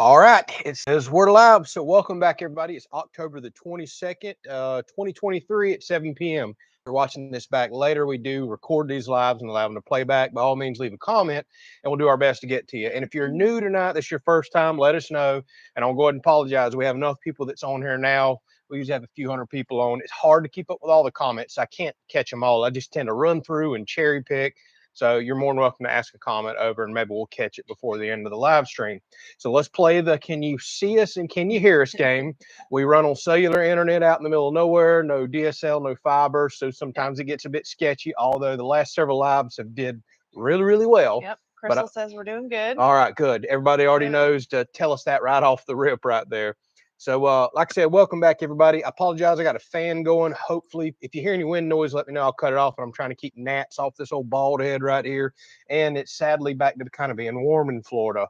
All right, it says we're live. So welcome back, everybody. It's October the 22nd, 2023 at 7 p.m. If you're watching this back later, we do record these lives and allow them to play back. By all means, leave a comment and we'll do our best to get to you. And if you're new tonight, this is your first time, let us know. And I'll go ahead and apologize. We have enough people that's on here now. We usually have a few hundred people on. It's hard to keep up with all the comments. I can't catch them all. I just tend to run through and cherry pick. So you're more than welcome to ask a comment over and maybe we'll catch it before the end of the live stream. So let's play the can you see us and can you hear us game. We run on cellular internet out in the middle of nowhere, no DSL, no fiber. So sometimes it gets a bit sketchy, although the last several lives have did really, really well. Yep. Crystal says we're doing good. All right, good. Everybody already knows to tell us that right off the rip right there. So, like I said, welcome back, everybody. I apologize. I got a fan going. Hopefully, if you hear any wind noise, let me know. I'll cut it off. And I'm trying to keep gnats off this old bald head right here. And it's sadly back to kind of being warm in Florida.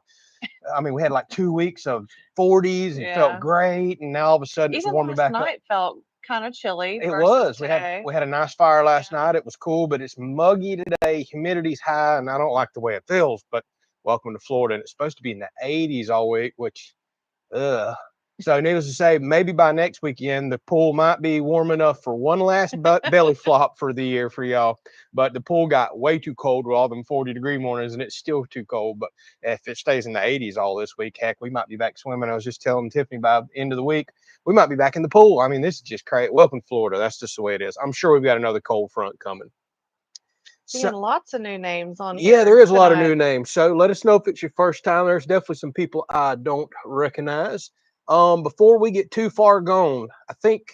I mean, we had like 2 weeks of 40s and felt great. And now all of a sudden it's warming back up. Even last night felt kind of chilly. It was. We had a nice fire last night. It was cool, but it's muggy today. Humidity's high, and I don't like the way it feels. But welcome to Florida. And it's supposed to be in the 80s all week, which, So needless to say, maybe by next weekend, the pool might be warm enough for one last belly flop for the year for y'all. But the pool got way too cold with all them 40-degree mornings, and it's still too cold. But if it stays in the 80s all this week, heck, we might be back swimming. I was just telling Tiffany by the end of the week, we might be back in the pool. I mean, this is just crazy. Welcome, Florida. That's just the way it is. I'm sure we've got another cold front coming. Seeing lots of new names on here. Yeah, there is a lot of new names. So let us know if it's your first time. There's definitely some people I don't recognize. Before we get too far gone, I think,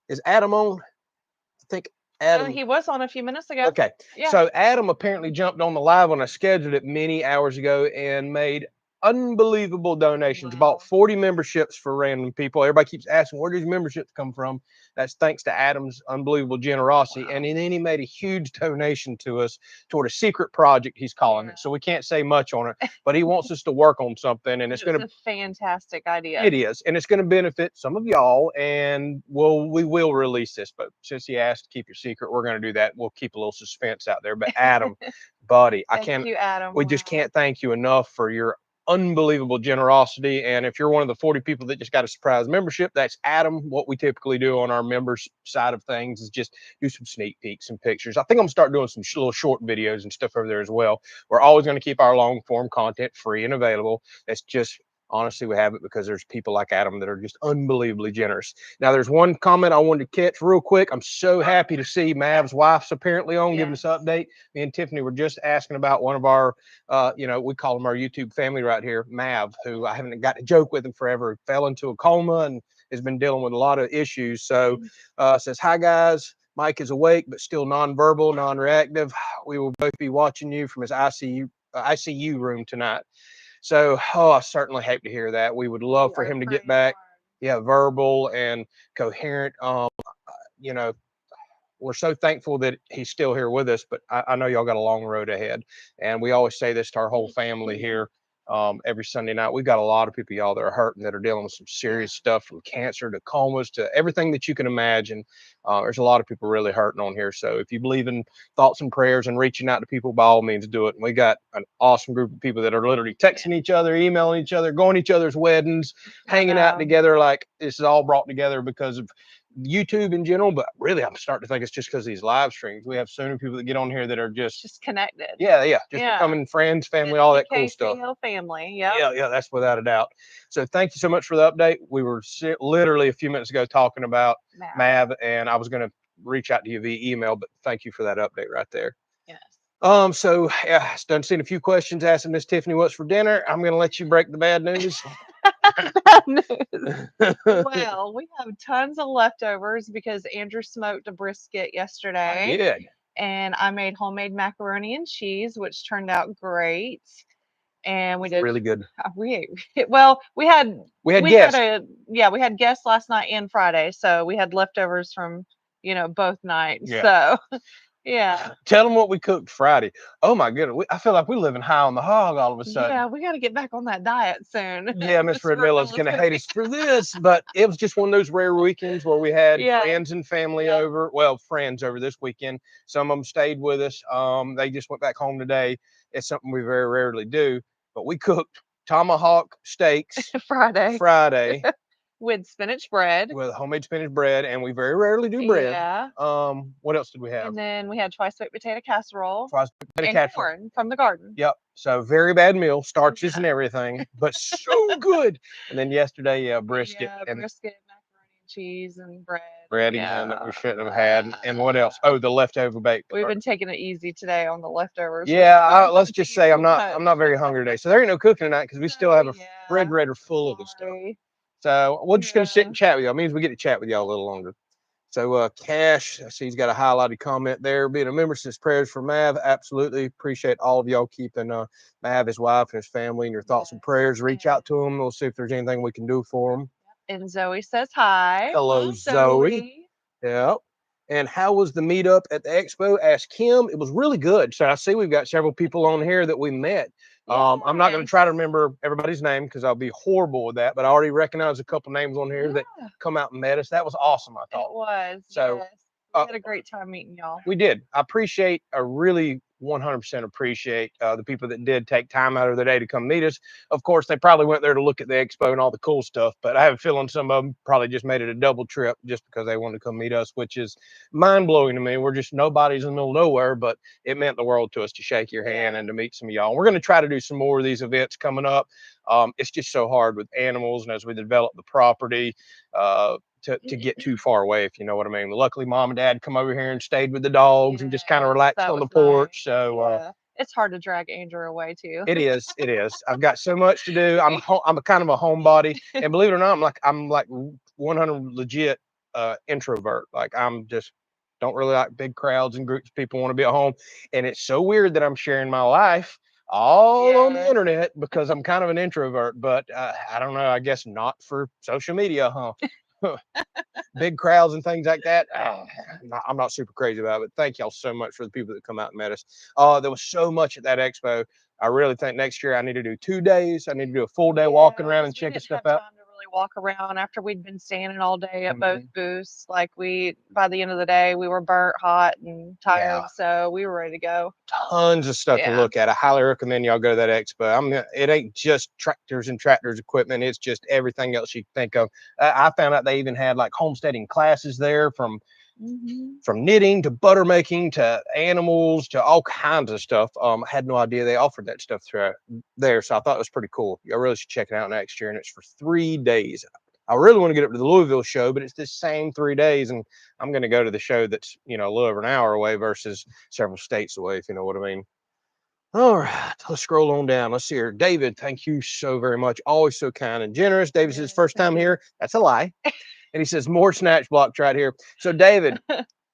is Adam on? I think Adam. He was on a few minutes ago. Okay. Yeah. So Adam apparently jumped on the live when I scheduled it many hours ago and made unbelievable donations. Bought 40 memberships for random people. Everybody keeps asking, where do these memberships come from? That's thanks to Adam's unbelievable generosity. And then he made a huge donation to us toward a secret project, he's calling it. So we can't say much on it, but he wants us to work on something. And it's going to be a fantastic idea. It is. And it's going to benefit some of y'all. And we will release this. But since he asked to keep your secret, we're going to do that. We'll keep a little suspense out there. But Adam, buddy, thank you, Adam. We just can't thank you enough for your unbelievable generosity. And if you're one of the 40 people that just got a surprise membership, that's Adam. What we typically do on our members side of things is just do some sneak peeks and pictures. I think I'm gonna start doing some little short videos and stuff over there as well. We're always going to keep our long form content free and available. That's just honestly, we have it because there's people like Adam that are just unbelievably generous. Now, there's one comment I wanted to catch real quick. I'm so happy to see Mav's wife's apparently on, giving us an update. Me and Tiffany were just asking about one of our, we call him our YouTube family right here, Mav, who I haven't got to joke with him forever. Fell into a coma and has been dealing with a lot of issues. So says, hi, guys. Mike is awake, but still nonverbal, non-reactive. We will both be watching you from his ICU room tonight. So, I certainly hate to hear that. We would love for him to get back, verbal and coherent. We're so thankful that he's still here with us, but I know y'all got a long road ahead. And we always say this to our whole family here every Sunday night. We've got a lot of people, y'all, that are hurting, that are dealing with some serious stuff, from cancer to comas to everything that you can imagine. There's a lot of people really hurting on here. So if you believe in thoughts and prayers and reaching out to people, by all means do it. And we got an awesome group of people that are literally texting each other, emailing each other, going to each other's weddings, hanging out together. Like, this is all brought together because of YouTube in general, but really I'm starting to think it's just because of these live streams. We have so many people that get on here that are just connected. Just becoming friends, family, all that cool stuff. Family, yeah, that's without a doubt. So thank you so much for the update. We were literally a few minutes ago talking about Mav, and I was going to reach out to you via email, but thank you for that update right there. Yes. So done seen a few questions asking Miss Tiffany what's for dinner. I'm going to let you break the bad news. Bad news. Well, we have tons of leftovers because Andrew smoked a brisket yesterday. I did. And I made homemade macaroni and cheese, which turned out great. And we did really good. We had guests. We had guests last night and Friday, so we had leftovers from both nights. So yeah. Tell them what we cooked Friday. Oh my goodness, I feel like we're living high on the hog all of a sudden. Yeah, we got to get back on that diet soon. Yeah, Miss Redmilla's gonna hate us for this, but it was just one of those rare weekends where we had friends and family over. Well, friends over this weekend. Some of them stayed with us. They just went back home today. It's something we very rarely do, but we cooked tomahawk steaks Friday. With spinach bread. With homemade spinach bread, and we very rarely do bread. Yeah. What else did we have? And then we had twice-baked potato casserole. Twice-baked potato and casserole. Corn from the garden. Yep. So very bad meal, starches and everything, but so good. And then yesterday, brisket. Yeah, brisket, macaroni and cheese, and bread. Bread again that we shouldn't have had. And what else? Oh, the leftover baked. We've been taking it easy today on the leftovers. Yeah, let's just say I'm not very hungry today. So there ain't no cooking tonight because we still have a refrigerator full of the stuff. So we're just gonna sit and chat with y'all. It means we get to chat with y'all a little longer. So Cash, I see he's got a highlighted comment there. Being a member says prayers for Mav. Absolutely appreciate all of y'all keeping Mav, his wife, and his family in your thoughts and prayers. Reach out to him. We'll see if there's anything we can do for him. And Zoe says hi. Hello, Zoe. Yep. And how was the meetup at the expo? Asked Kim. It was really good. So I see we've got several people on here that we met. I'm not going to try to remember everybody's name because I'll be horrible with that, but I already recognize a couple names on here that come out and met us. That was awesome, I thought. It was. So we had a great time meeting y'all. We did. I really 100% appreciate the people that did take time out of their day to come meet us. Of course, they probably went there to look at the expo and all the cool stuff, but I have a feeling some of them probably just made it a double trip just because they wanted to come meet us, which is mind-blowing to me. We're just nobody's in the middle of nowhere, but it meant the world to us to shake your hand and to meet some of y'all. We're going to try to do some more of these events coming up. It's just so hard with animals, and as we develop the property, to get too far away, if you know what I mean. Luckily, Mom and Dad come over here and stayed with the dogs and just kind of relaxed on the porch. So it's hard to drag Andrew away too. It is. I've got so much to do. I'm a kind of a homebody, and believe it or not, I'm like 100 legit introvert. Like I'm just don't really like big crowds and groups of people want to be at home, and it's so weird that I'm sharing my life all on the internet because I'm kind of an introvert. But I don't know. I guess not for social media, huh? Big crowds and things like that. I'm not super crazy about it. But thank y'all so much for the people that come out and met us. There was so much at that expo. I really think next year I need to do 2 days. I need to do a full day walking around and checking stuff out. Walk around after we'd been standing all day at both booths. Like by the end of the day, we were burnt, hot, and tired, so we were ready to go. Tons of stuff to look at. I highly recommend y'all go to that expo. It ain't just tractors and tractors equipment. It's just everything else you can think of. I found out they even had like homesteading classes there from knitting to butter making to animals to all kinds of stuff. I had no idea they offered that stuff through there, so I thought it was pretty cool. I really should check it out next year, and it's for 3 days. I really want to get up to the Louisville show, but it's the same 3 days, and I'm going to go to the show that's a little over an hour away versus several states away, if you know what I mean. All right, let's scroll on down. Let's see here. David, thank you so very much. Always so kind and generous. David's his first time here. That's a lie. And he says more snatch blocks right here. So David,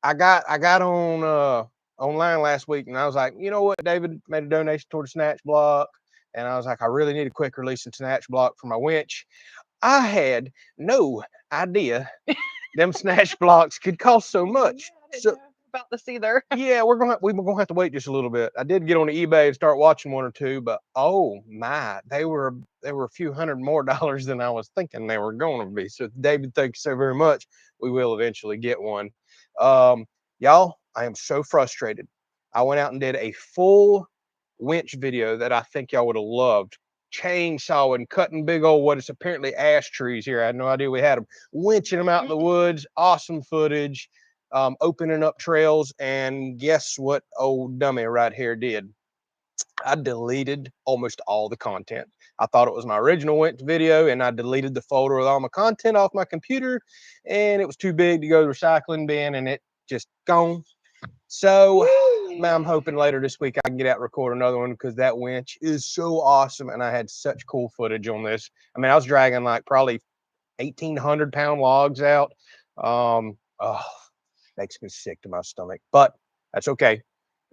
I got on online last week, and I was like, you know what? David made a donation toward a snatch block, and I was like, I really need a quick release and snatch block for my winch. I had no idea them snatch blocks could cost so much. So about this either. Yeah, we're gonna have to wait just a little bit. I did get on eBay and start watching one or two, but oh my, they were a few $100 more than I was thinking they were going to be. So David, thank you so very much. We will eventually get one. Y'all, I am so frustrated. I went out and did a full winch video that I think y'all would have loved. Chainsaw and cutting big old what is apparently ash trees here. I had no idea we had them. Winching them out in the woods. Awesome footage. Opening up trails, and guess what old dummy right here did? I deleted almost all the content. I thought it was my original winch video, and I deleted the folder with all my content off my computer, and it was too big to go to the recycling bin, and it just gone. So I'm hoping later this week I can get out and record another one because that winch is so awesome, and I had such cool footage on this. I mean, I was dragging like probably 1,800-pound logs out. Makes me sick to my stomach, but that's okay.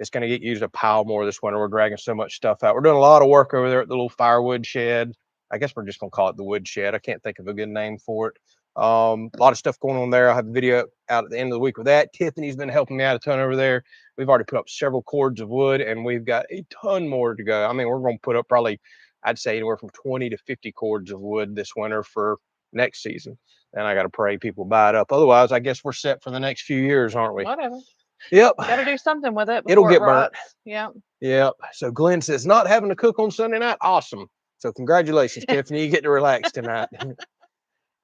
It's going to get used a pile more this winter. We're dragging so much stuff out. We're doing a lot of work over there at the little firewood shed. I guess we're just going to call it the wood shed. I can't think of a good name for it. A lot of stuff going on there. I'll have a video out at the end of the week with that. Tiffany's been helping me out a ton over there. We've already put up several cords of wood, and we've got a ton more to go. I mean, we're going to put up probably, I'd say anywhere from 20 to 50 cords of wood this winter for next season. And I got to pray people buy it up. Otherwise, I guess we're set for the next few years, aren't we? Whatever. Yep. Got to do something with it. It'll get burnt. Yep. Yep. So Glenn says, not having to cook on Sunday night. Awesome. So congratulations, Tiffany. You get to relax tonight.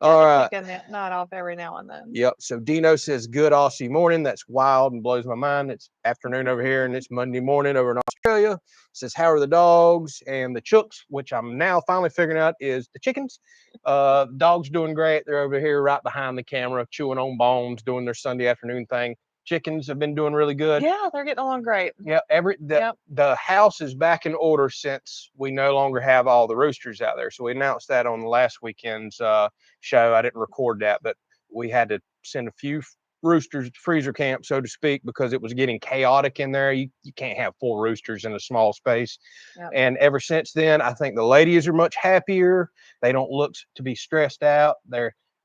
All right. Take a night off every now and then. Yep. So Dino says, good Aussie morning. That's wild and blows my mind. It's afternoon over here and it's Monday morning over in Australia. Says, how are the dogs and the chooks, which I'm now finally figuring out is the chickens. Dogs doing great. They're over here right behind the camera, chewing on bones, doing their Sunday afternoon thing. Chickens have been doing really good. Yeah, they're getting along great. Yeah, the house is back in order since we no longer have all the roosters out there. So we announced that on the last weekend's show. I didn't record that, but we had to send a few roosters to freezer camp, so to speak, because it was getting chaotic in there. You can't have 4 roosters in a small space. Yep. And ever since then, I think the ladies are much happier. They don't look to be stressed out.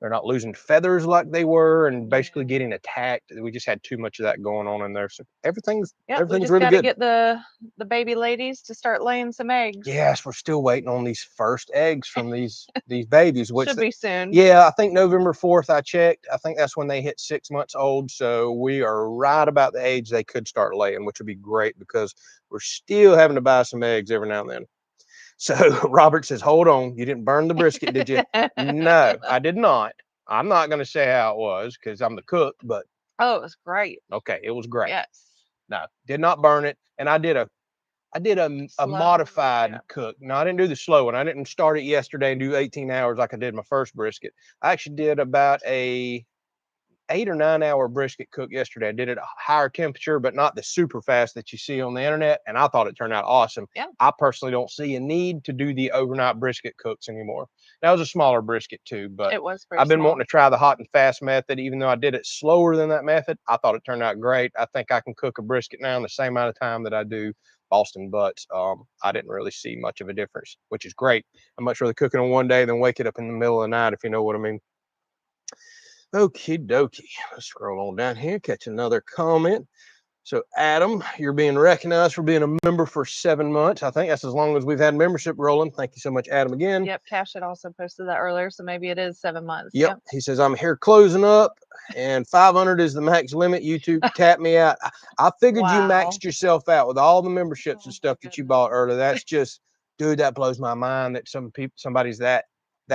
They're not losing feathers like they were and basically getting attacked. We just had too much of that going on in there. So everything's really good. We just got to get the baby ladies to start laying some eggs. Yes, we're still waiting on these first eggs from these babies. Which should be soon. Yeah, I think November 4th I checked. I think that's when they hit 6 months old. So we are right about the age they could start laying, which would be great because we're still having to buy some eggs every now and then. So Robert says, hold on, you didn't burn the brisket, did you? No, I did not. I'm not going to say how it was because I'm the cook, but. Oh, it was great. Okay, it was great. Yes. No, did not burn it. And I did a modified cook. No, I didn't do the slow one. I didn't start it yesterday and do 18 hours like I did my first brisket. I actually did about a 8 or 9 hour brisket cook yesterday. I did it at a higher temperature, but not the super fast that you see on the internet. And I thought it turned out awesome. Yeah. I personally don't see a need to do the overnight brisket cooks anymore. That was a smaller brisket too, but it was I've been wanting to try the hot and fast method. Even though I did it slower than that method, I thought it turned out great. I think I can cook a brisket now in the same amount of time that I do Boston butts. I didn't really see much of a difference, which is great. I'm much rather cooking on one day than wake it up in the middle of the night, if you know what I mean. Okie dokie. Let's scroll on down here, catch another comment. So Adam, you're being recognized for being a member for 7 months. I think that's as long as we've had membership rolling. Thank you so much, Adam, again. Yep, Cash had also posted that earlier, so maybe it is 7 months. Yep. He says, I'm here closing up, and 500 is the max limit. YouTube tapped me out. I figured you maxed yourself out with all the memberships and stuff that you bought earlier. That's just, dude, that blows my mind that somebody's that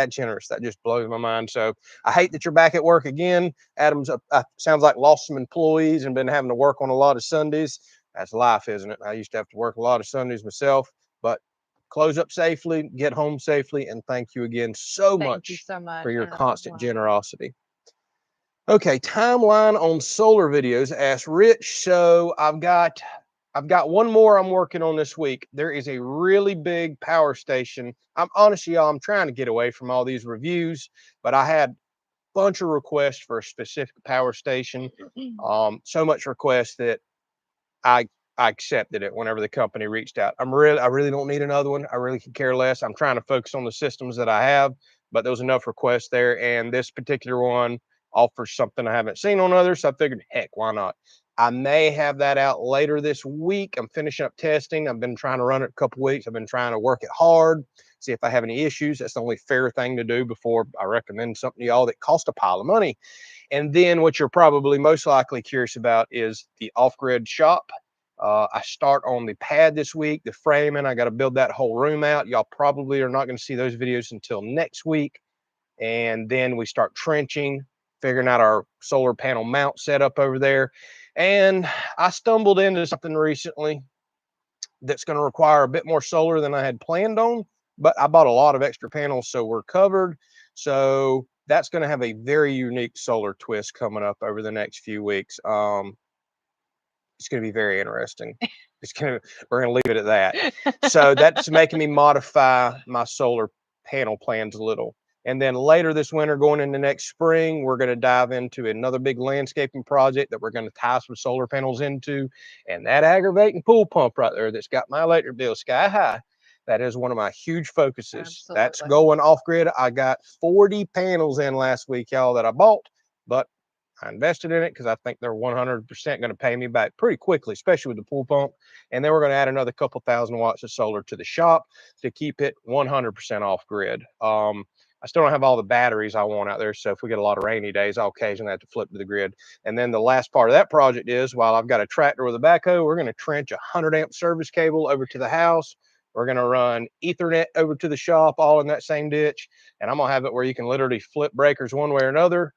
generous. That just blows my mind. So I hate that you're back at work again. Adam's sounds like lost some employees and been having to work on a lot of Sundays. That's life, isn't it? I used to have to work a lot of Sundays myself, but close up safely, get home safely, and thank you again so much for your constant generosity. Okay, timeline on solar videos, asked Rich. So I've got one more I'm working on this week. There is a really big power station. I'm honestly, y'all, I'm trying to get away from all these reviews, but I had a bunch of requests for a specific power station. So much request that I accepted it whenever the company reached out. I really don't need another one. I really could care less. I'm trying to focus on the systems that I have, but there was enough requests there. And this particular one offers something I haven't seen on others. So I figured, heck, why not? I may have that out later this week. I'm finishing up testing. I've been trying to run it a couple weeks. I've been trying to work it hard, see if I have any issues. That's the only fair thing to do before I recommend something to y'all that costs a pile of money. And then what you're probably most likely curious about is the off-grid shop. I start on the pad this week, the framing. I got to build that whole room out. Y'all probably are not going to see those videos until next week. And then we start trenching, figuring out our solar panel mount setup over there. And I stumbled into something recently that's going to require a bit more solar than I had planned on, but I bought a lot of extra panels, so we're covered. So that's going to have a very unique solar twist coming up over the next few weeks. It's going to be very interesting. We're going to leave it at that. So that's making me modify my solar panel plans a little. And then later this winter, going into next spring, we're going to dive into another big landscaping project that we're going to tie some solar panels into. And that aggravating pool pump right there that's got my electric bill sky high, that is one of my huge focuses. Absolutely. That's going off grid. I got 40 panels in last week, y'all, that I bought, but I invested in it because I think they're 100% going to pay me back pretty quickly, especially with the pool pump. And then we're going to add another couple thousand watts of solar to the shop to keep it 100% off grid. I still don't have all the batteries I want out there. So if we get a lot of rainy days, I'll occasionally have to flip to the grid. And then the last part of that project is, while I've got a tractor with a backhoe, we're going to trench a 100 amp service cable over to the house, We're going to run Ethernet over to the shop, all in that same ditch. And I'm going to have it where you can literally flip breakers one way or another,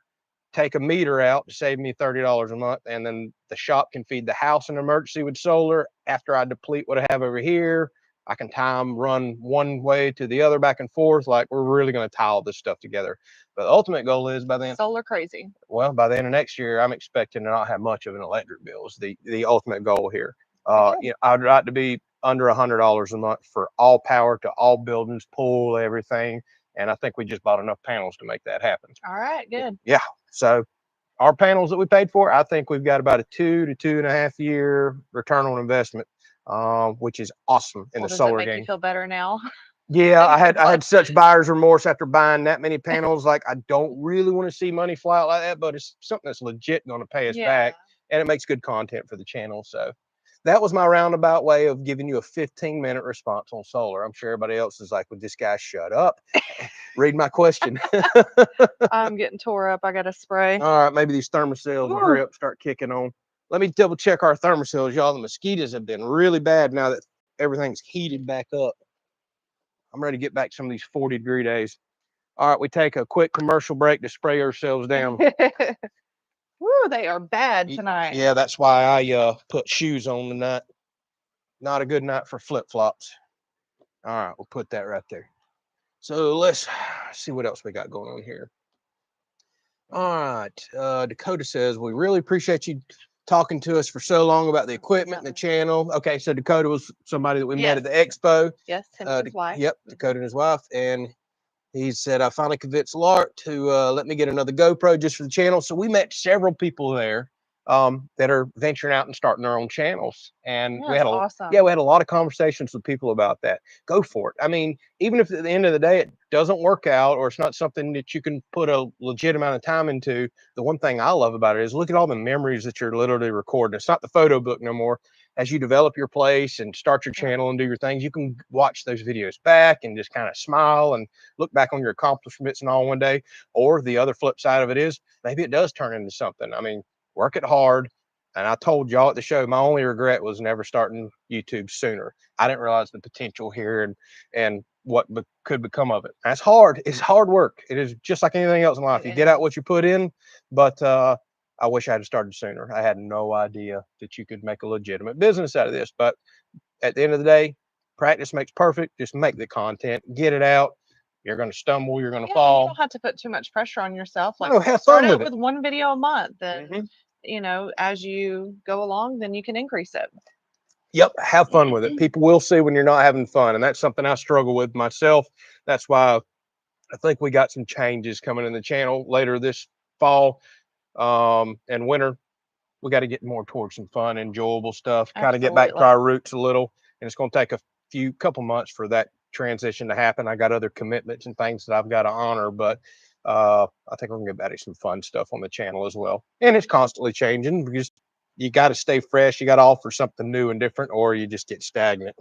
take a meter out to save me $30 a month. And then the shop can feed the house in emergency with solar. After I deplete what I have over here, I can tie them, run one way to the other, back and forth. Like, we're really going to tie all this stuff together. But the ultimate goal is by then, solar crazy. Well, by the end of next year, I'm expecting to not have much of an electric bill. Is the ultimate goal here. You know, I'd like to be under $100 a month for all power to all buildings, pool, everything. And I think we just bought enough panels to make that happen. All right, good. Yeah. So our panels that we paid for, I think we've got about a 2 to 2.5 year return on investment, which is awesome in the solar game. Does it make you feel better now? Yeah, I had such buyer's remorse after buying that many panels. Like, I don't really want to see money fly out like that, but it's something that's legit going to pay us back, and it makes good content for the channel. So that was my roundabout way of giving you a 15-minute response on solar. I'm sure everybody else is like, would this guy shut up? Read my question. I'm getting tore up. I got to spray. All right, maybe these thermocells will hurry up, start kicking on. Let me double check our thermocells, y'all. The mosquitoes have been really bad now that everything's heated back up. I'm ready to get back some of these 40-degree days. All right, we take a quick commercial break to spray ourselves down. Woo, they are bad tonight. Yeah, that's why I put shoes on tonight. Not a good night for flip-flops. All right, we'll put that right there. So let's see what else we got going on here. All right, Dakota says, we really appreciate you talking to us for so long about the equipment and the channel. Okay, so Dakota was somebody that we met at the expo. Yes, him and his wife. Yep, Dakota and his wife. And he said, I finally convinced Lart to let me get another GoPro just for the channel. So we met several people there that are venturing out and starting their own channels. And we had awesome. We had a lot of conversations with people about that. Go for it. I mean, even if at the end of the day it doesn't work out or it's not something that you can put a legit amount of time into, the one thing I love about it is look at all the memories that you're literally recording. It's not the photo book no more. As you develop your place and start your channel and do your things, you can watch those videos back and just kind of smile and look back on your accomplishments and all one day. Or the other flip side of it is maybe it does turn into something. I mean, work it hard. And I told y'all at the show, my only regret was never starting YouTube sooner. I didn't realize the potential here and what could become of it. That's hard. It's hard work. It is just like anything else in life. You get out what you put in, but I wish I had started sooner. I had no idea that you could make a legitimate business out of this. But at the end of the day, practice makes perfect. Just make the content, get it out. You're going to stumble. You're going to fall. You don't have to put too much pressure on yourself. Like, no, have start fun out with with one video a month. And, you know, as you go along, then you can increase it. Yep. Have fun with it. People will see when you're not having fun. And that's something I struggle with myself. That's why I think we got some changes coming in the channel later this fall and winter. We got to get more towards some fun, enjoyable stuff, kind of get back to our roots a little. And it's going to take a couple months for that transition to happen. I got other commitments and things that I've got to honor, but I think we're going to get back to some fun stuff on the channel as well. And it's constantly changing because you got to stay fresh. You got to offer something new and different, or you just get stagnant.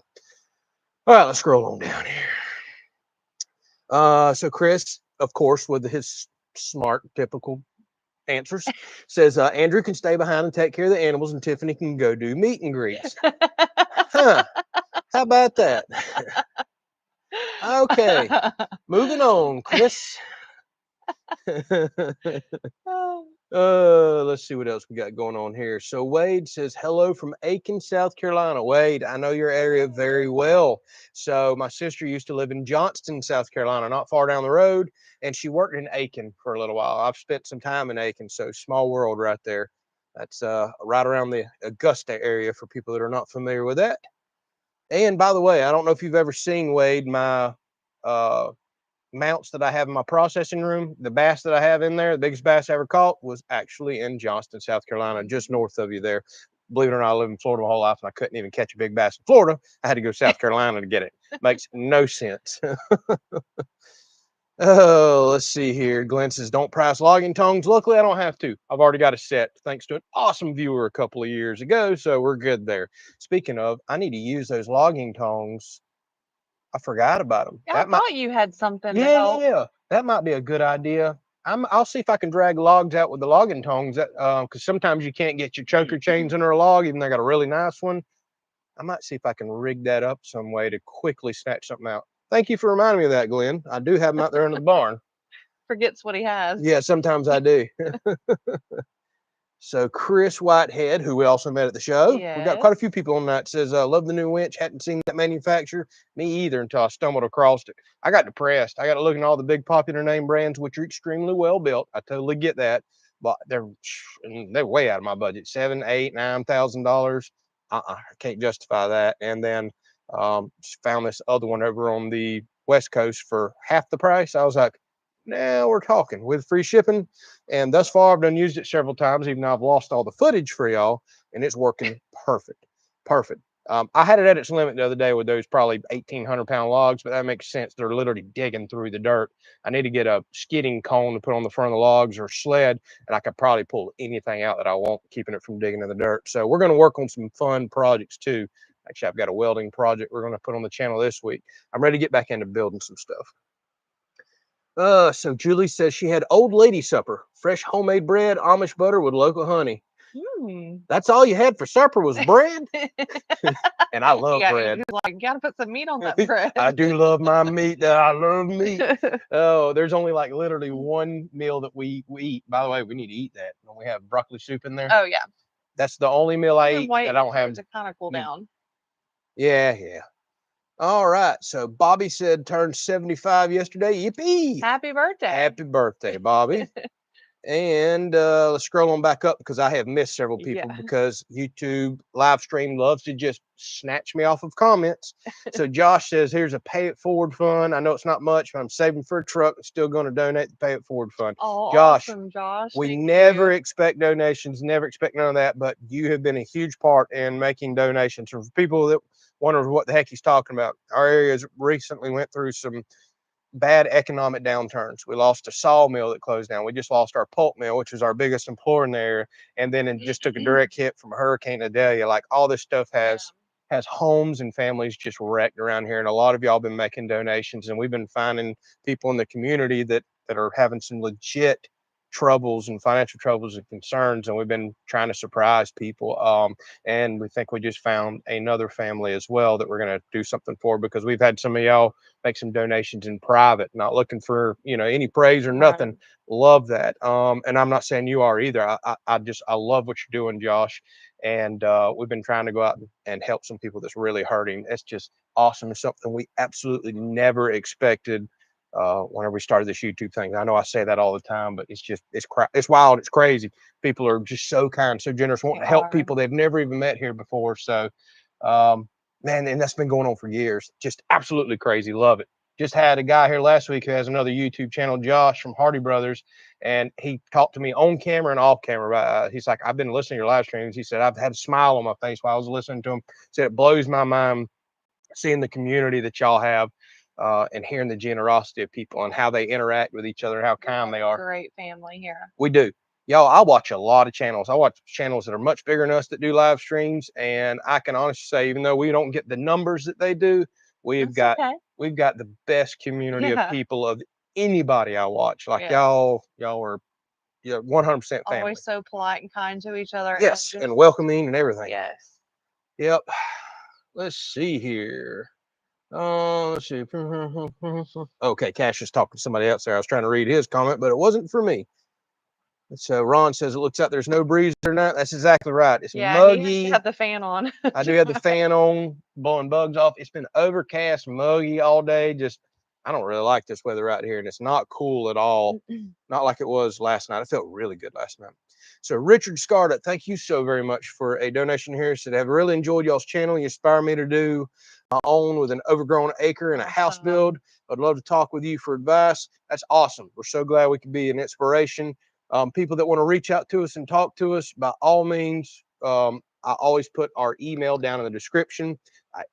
All right, let's scroll on down here. So Chris, of course, with his smart, typical answers, says Andrew can stay behind and take care of the animals and Tiffany can go do meet and greets. Huh. How about that? Okay, moving on, Chris. Let's see what else we got going on here. So Wade says hello from Aiken, South Carolina. Wade, I know your area very well. So my sister used to live in Johnston, South Carolina, not far down the road, and she worked in Aiken for a little while. I've spent some time in Aiken, so small world right there. That's right around the Augusta area for people that are not familiar with that. And by the way, I don't know if you've ever seen, Wade, my mounts that I have in my processing room. The bass that I have in there, the biggest bass I ever caught, was actually in Johnston, South Carolina, just north of you there. Believe it or not, I live in Florida my whole life and I couldn't even catch a big bass in Florida. I had to go to South Carolina to get it. Makes no sense. Oh, let's see here. Glenn says, don't price logging tongs. Luckily, I don't have to. I've already got a set thanks to an awesome viewer a couple of years ago, so we're good there. Speaking of, I need to use those logging tongs. I forgot about them. I thought you had something to help. Yeah, that might be a good idea. I'll see if I can drag logs out with the logging tongs. Because sometimes you can't get your choker chains under a log, even though I got a really nice one. I might see if I can rig that up some way to quickly snatch something out. Thank you for reminding me of that, Glenn. I do have them out there in the barn. Forgets what he has. Yeah, sometimes I do. So Chris Whitehead, who we also met at the show, we got quite a few people on that. Says, love the new winch. Hadn't seen that manufacturer. Me either until I stumbled across it. I got depressed. I got to look at all the big popular name brands, which are extremely well built. I totally get that, but they're way out of my budget. $7,000, $8,000, $9,000. I can't justify that. And then found this other one over on the West Coast for half the price. I was like, now we're talking with free shipping. And thus far, I've done used it several times, even though I've lost all the footage for y'all, and it's working perfect. Perfect. I had it at its limit the other day with those probably 1,800-pound logs, but that makes sense. They're literally digging through the dirt. I need to get a skidding cone to put on the front of the logs or sled, and I could probably pull anything out that I want, keeping it from digging in the dirt. So we're going to work on some fun projects too. Actually, I've got a welding project we're going to put on the channel this week. I'm ready to get back into building some stuff. So Julie says she had old lady supper, fresh homemade bread, Amish butter with local honey. That's all you had for supper was bread? And I love bread. You gotta put some meat on that bread. I do love my meat. I love meat. Oh, there's only like literally one meal that we eat. By the way, we need to eat that. When we have broccoli soup in there. Oh yeah. That's the only meal I eat that I don't have to kind of cool down. Yeah. All right. So Bobby said turned 75 yesterday. Yippee! Happy birthday. Happy birthday, Bobby. And let's scroll on back up because I have missed several people because YouTube live stream loves to just snatch me off of comments. So Josh says, here's a pay it forward fund. I know it's not much, but I'm saving for a truck and still going to donate the pay it forward fund. Oh, Josh, awesome, Josh. We never expect donations, never expect none of that, but you have been a huge part in making donations. For people that wonder what the heck he's talking about, our areas recently went through some bad economic downturns. We lost a sawmill that closed down. We just lost our pulp mill, which was our biggest employer in there. And then it just took a direct hit from Hurricane Idalia. Like all this stuff has homes and families just wrecked around here. And a lot of y'all been making donations, and we've been finding people in the community that are having some legit troubles and financial troubles and concerns, and we've been trying to surprise people. And we think we just found another family as well that we're going to do something for, because we've had some of y'all make some donations in private, not looking for any praise or nothing. Right. Love that. And I'm not saying you are either. I love what you're doing, Josh. And we've been trying to go out and help some people that's really hurting. It's just awesome. It's something we absolutely never expected whenever we started this YouTube thing. I know I say that all the time, but it's wild. It's crazy. People are just so kind, so generous, wanting to help people they've never even met here before. So, man, and that's been going on for years. Just absolutely crazy. Love it. Just had a guy here last week who has another YouTube channel, Josh from Hardy Brothers, and he talked to me on camera and off camera. He's like, I've been listening to your live streams. He said, I've had a smile on my face while I was listening to him. He said, it blows my mind seeing the community that y'all have. And hearing the generosity of people and how they interact with each other, how kind they are. Great family here. We do. Y'all, I watch a lot of channels. I watch channels that are much bigger than us that do live streams. And I can honestly say, even though we don't get the numbers that they do, we've got the best community of people of anybody I watch. Like y'all are 100% family. Always so polite and kind to each other. Yes, and welcoming and everything. Yes. Yep. Let's see here. Let's see. Okay, Cash is talking to somebody else there. I was trying to read his comment, but it wasn't for me. So Ron says it looks like there's no breeze tonight. That's exactly right. It's muggy. He has the fan on. I do have the fan on, blowing bugs off. It's been overcast, muggy all day. Just, I don't really like this weather right here, and it's not cool at all. Not like it was last night. It felt really good last night. So Richard Scarlett, thank you so very much for a donation here. Said, I've really enjoyed y'all's channel. You inspire me to do my own with an overgrown acre and a house build. I'd love to talk with you for advice. That's awesome. We're so glad we could be an inspiration. People that want to reach out to us and talk to us, by all means, I always put our email down in the description.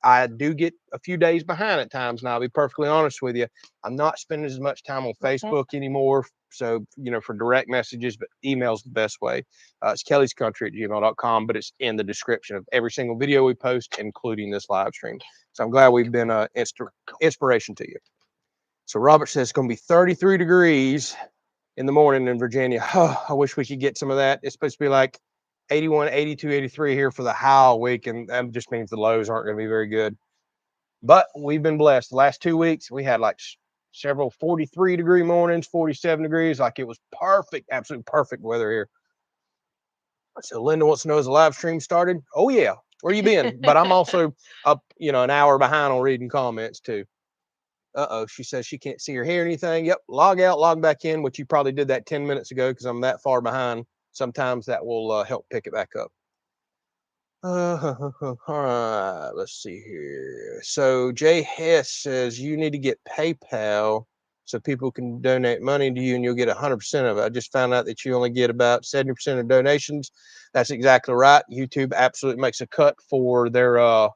I do get a few days behind at times, and I'll be perfectly honest with you. I'm not spending as much time on Facebook anymore. So, for direct messages, but email's the best way. It's kelleyscountry@gmail.com, but it's in the description of every single video we post, including this live stream. So I'm glad we've been an inspiration to you. So Robert says it's going to be 33 degrees in the morning in Virginia. Oh, I wish we could get some of that. It's supposed to be like 81, 82, 83 here for the high week, and that just means the lows aren't going to be very good. But we've been blessed. The last 2 weeks, we had like several 43-degree mornings, 47 degrees. Like it was perfect, absolute perfect weather here. So Linda wants to know, has the live stream started? Oh yeah. Where you been? But I'm also up, an hour behind on reading comments too. Uh-oh, she says she can't see or hear anything. Yep, log out, log back in, which you probably did that 10 minutes ago because I'm that far behind. Sometimes that will help pick it back up. All right, let's see here. So Jay Hess says you need to get PayPal so people can donate money to you and you'll get 100% of it. I just found out that you only get about 70% of donations. That's exactly right. YouTube absolutely makes a cut for their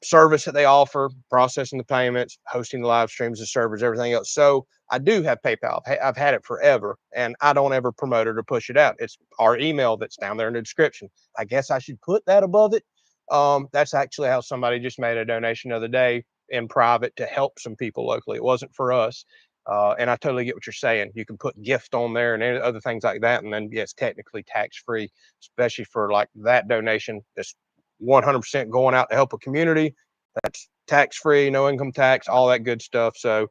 service that they offer, processing the payments, hosting the live streams, the servers, everything else. So I do have PayPal. I've had it forever, and I don't ever promote it or push it out. It's our email that's down there in the description. I guess I should put that above it. That's actually how somebody just made a donation the other day in private to help some people locally. It wasn't for us. And I totally get what you're saying. You can put gift on there and other things like that. And then, yes, technically tax free, especially for like that donation that's 100% going out to help a community. That's tax free, no income tax, all that good stuff. So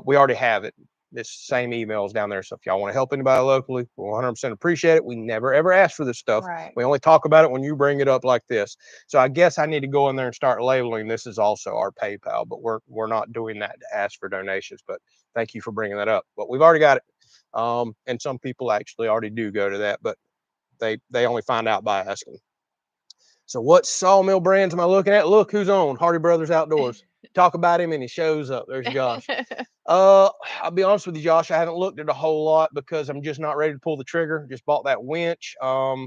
we already have it. This same emails down there. So if y'all want to help anybody locally, we 100% appreciate it. We never ever ask for this stuff. Right. We only talk about it when you bring it up like this. So I guess I need to go in there and start labeling this is also our PayPal, but we're not doing that to ask for donations. But thank you for bringing that up. But we've already got it. And some people actually already do go to that, but they only find out by asking. So what sawmill brands am I looking at? Look who's on Hardy Brothers Outdoors. Talk about him and he shows up. There's Josh. I'll be honest with you, Josh. I haven't looked at a whole lot because I'm just not ready to pull the trigger. Just bought that winch.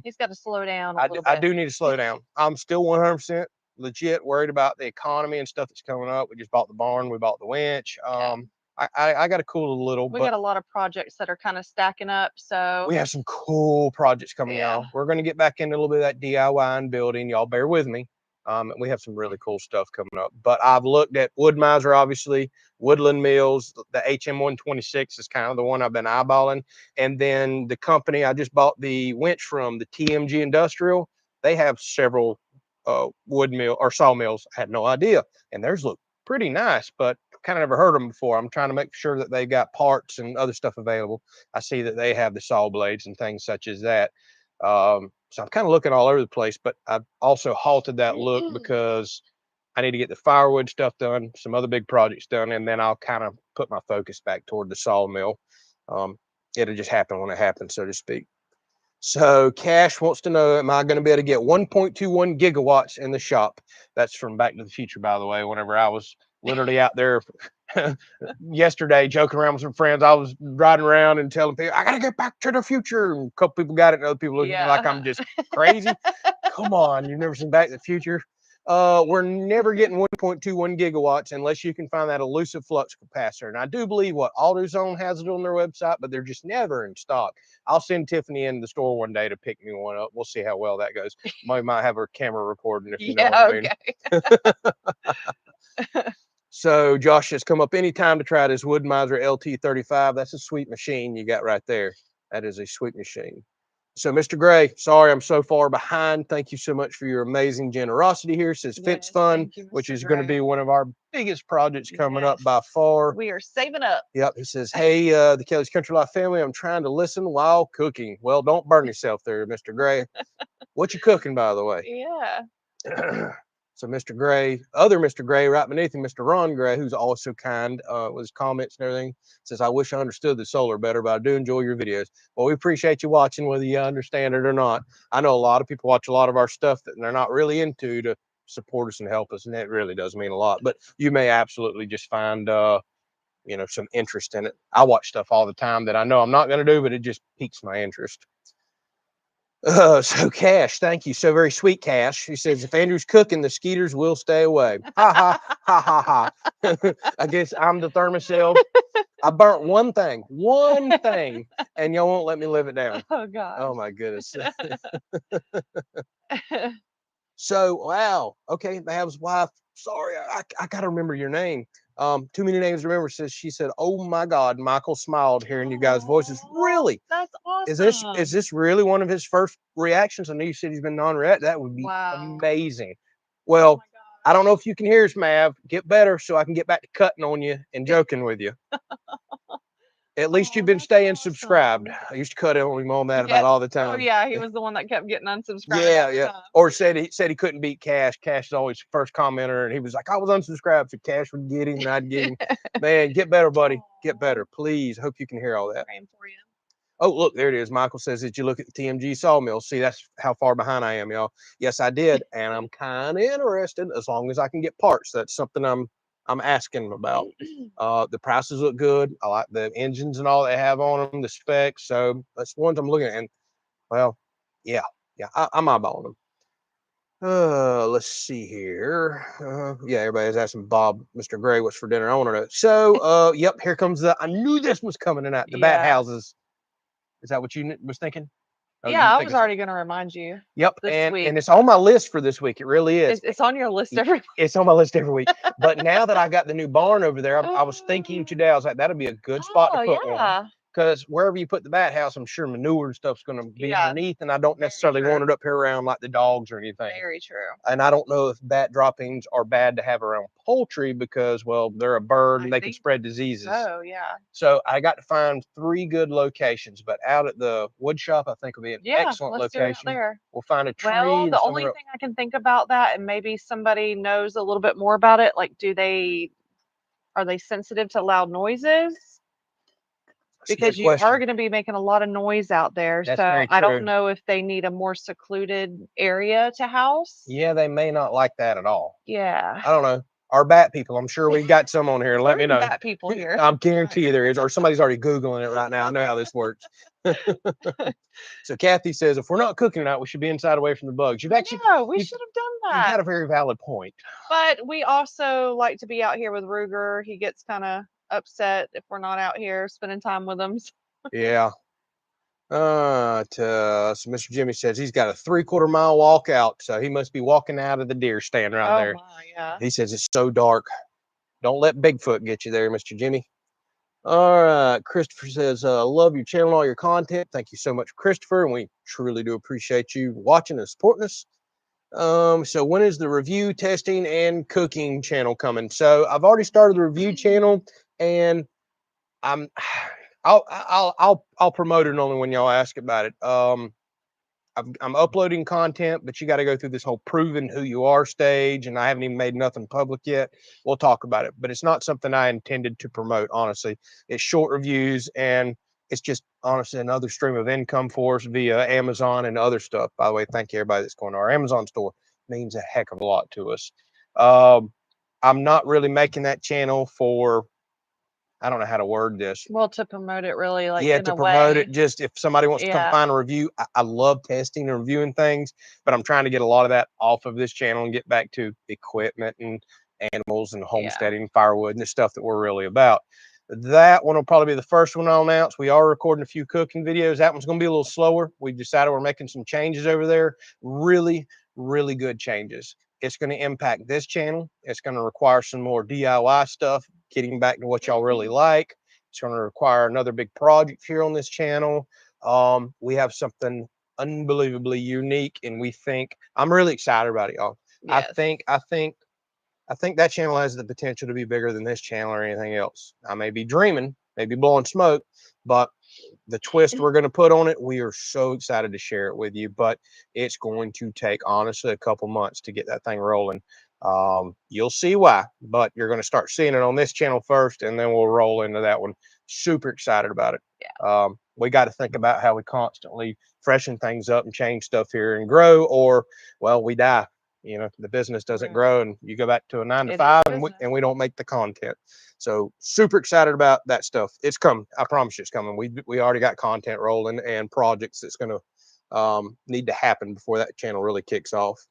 He's got to slow down a little bit. I do need to slow down. I'm still 100% legit worried about the economy and stuff that's coming up. We just bought the barn. We bought the winch. I got to cool a little. We got a lot of projects that are kind of stacking up. So we have some cool projects coming, y'all. We're going to get back into a little bit of that DIY and building. Y'all bear with me. We have some really cool stuff coming up. But I've looked at Wood Miser, obviously, Woodland Mills. The HM126 is kind of the one I've been eyeballing. And then the company I just bought the winch from, the TMG Industrial, they have several wood mill or sawmills. I had no idea. And theirs look pretty nice, but kind of never heard of them before. I'm trying to make sure that they got parts and other stuff available. I see that they have the saw blades and things such as that. So I'm kind of looking all over the place, but I've also halted that look because I need to get the firewood stuff done, some other big projects done, and then I'll kind of put my focus back toward the sawmill. It'll just happen when it happens, so to speak. So Cash wants to know, am I going to be able to get 1.21 gigawatts in the shop? That's from Back to the Future, by the way. Whenever I was literally out there yesterday joking around with some friends, I was riding around and telling people, I got to get back to the future. And a couple people got it and other people looking at me like I'm just crazy. Come on, you've never seen Back to the Future? We're never getting 1.21 gigawatts unless you can find that elusive flux capacitor. And I do believe AutoZone has it on their website, but they're just never in stock. I'll send Tiffany in the store one day to pick me one up. We'll see how well that goes. Might have her camera recording if you know what I mean. So Josh has come up anytime to try this Wood Miser LT35. That's a sweet machine you got right there. That is a sweet machine. So Mr. Gray, sorry I'm so far behind. Thank you so much for your amazing generosity here. Says Fits Fun, which is going to be one of our biggest projects coming up by far. We are saving up. Yep. He says, hey, the Kelleys Country Life family, I'm trying to listen while cooking. Well, don't burn yourself there, Mr. Gray. What you cooking, by the way? Yeah. So Mr. Gray, other Mr. Gray, right beneath him, Mr. Ron Gray, who's also kind with his comments and everything, says, I wish I understood the solar better, but I do enjoy your videos. Well, we appreciate you watching, whether you understand it or not. I know a lot of people watch a lot of our stuff that they're not really into to support us and help us, and that really does mean a lot. But you may absolutely just find, some interest in it. I watch stuff all the time that I know I'm not going to do, but it just piques my interest. So Cash, thank you. So very sweet, Cash. He says, if Andrew's cooking, the skeeters will stay away. Ha ha ha ha ha. I guess I'm the Thermacell. I burnt one thing, and y'all won't let me live it down. Oh God. Oh my goodness. So wow. Okay, Bab's wife. Sorry, I gotta remember your name. Too many names to remember. She said, "Oh my God, Michael smiled hearing you guys' voices." Really? That's awesome. Is this really one of his first reactions? I know you said he's been non-react. That would be amazing. Well, I don't know if you can hear us, Mav. Get better so I can get back to cutting on you and joking with you. At least you've been staying subscribed. I used to cut on him on that about all the time. Oh yeah, he was the one that kept getting unsubscribed. Yeah. Or said he couldn't beat Cash. Cash is always first commenter, and he was like, I was unsubscribed, so Cash would get him, and I'd get him. Man, get better, buddy. Get better, please. I hope you can hear all that. Praying for you. Oh, look, there it is. Michael says, did you look at the TMG sawmill? See, that's how far behind I am, y'all. Yes, I did, and I'm kind of interested. As long as I can get parts, that's something I'm asking about. The prices look good. I like the engines and all they have on them, the specs. So that's ones I'm looking at. And well, yeah, I'm eyeballing them. Let's see here. Yeah, everybody's asking Bob, Mr. Gray, what's for dinner. I want to know. So, yep, here comes I knew this was coming tonight. The bat houses. Is that what you was thinking? Oh, yeah, I was already going to remind you. Yep, and it's on my list for this week. It really is. It's on your list every week. It's on my list every week. But now that I got the new barn over there, I was thinking today, I was like, that'd be a good spot to put one. Because wherever you put the bat house, I'm sure manure and stuff's going to be underneath, and I don't necessarily want it up here around like the dogs or anything. Very true. And I don't know if bat droppings are bad to have around poultry because, well, they're a bird and they can spread diseases. Oh, yeah. So I got to find 3 good locations, but out at the wood shop, I think will be an excellent location. There. We'll find a tree. Well, the only thing I can think about that, and maybe somebody knows a little bit more about it, like, are they sensitive to loud noises? Because you are going to be making a lot of noise out there. That's so I don't know if they need a more secluded area to house. Yeah, they may not like that at all. Yeah. I don't know. Our bat people, I'm sure we've got some on here. Let me know. Bat people here. I guarantee you there is, or somebody's already Googling it right now. I know how this works. So Kathy says, if we're not cooking tonight, we should be inside away from the bugs. We should have done that. You had a very valid point. But we also like to be out here with Ruger. He gets kind of upset if we're not out here spending time with him. Yeah. So Mr. Jimmy says he's got a 3/4 mile walk out, so he must be walking out of the deer stand right there. Yeah. He says it's so dark. Don't let Bigfoot get you there, Mr. Jimmy. All right. Christopher says, love your channel, all your content. Thank you so much, Christopher. And we truly do appreciate you watching and supporting us. So when is the review, testing, and cooking channel coming? So I've already started the review channel, and I'll promote it only when y'all ask about it. I'm uploading content, but you got to go through this whole proving who you are stage, and I haven't even made nothing public yet. We'll talk about it, but it's not something I intended to promote, honestly. It's short reviews, and it's just honestly another stream of income for us via Amazon and other stuff. By the way, thank you everybody that's going to our Amazon store. It means a heck of a lot to us. I'm not really making that channel for, I don't know how to word this. Well, to promote it really, like, to promote it. Just if somebody wants to come find a review, I love testing and reviewing things, but I'm trying to get a lot of that off of this channel and get back to equipment and animals and homesteading, firewood, and the stuff that we're really about. That one will probably be the first one I'll announce. We are recording a few cooking videos. That one's going to be a little slower. We decided we're making some changes over there. Really, really good changes. It's going to impact this channel. It's going to require some more DIY stuff, getting back to what y'all really like. It's going to require another big project here on this channel. We have something unbelievably unique, and we think, I'm really excited about it, y'all. Yes. I think that channel has the potential to be bigger than this channel or anything else. I may be dreaming, maybe blowing smoke, but the twist we're going to put on it, we are so excited to share it with you, but it's going to take honestly a couple months to get that thing rolling. You'll see why, but you're going to start seeing it on this channel first, and then we'll roll into that one. Super excited about it. Yeah. We got to think about how we constantly freshen things up and change stuff here and grow, or, well, we die. You know, the business doesn't grow, and you go back to a 9 to 5, and we don't make the content. So super excited about that stuff. It's coming. I promise you it's coming. We already got content rolling and projects that's going to need to happen before that channel really kicks off.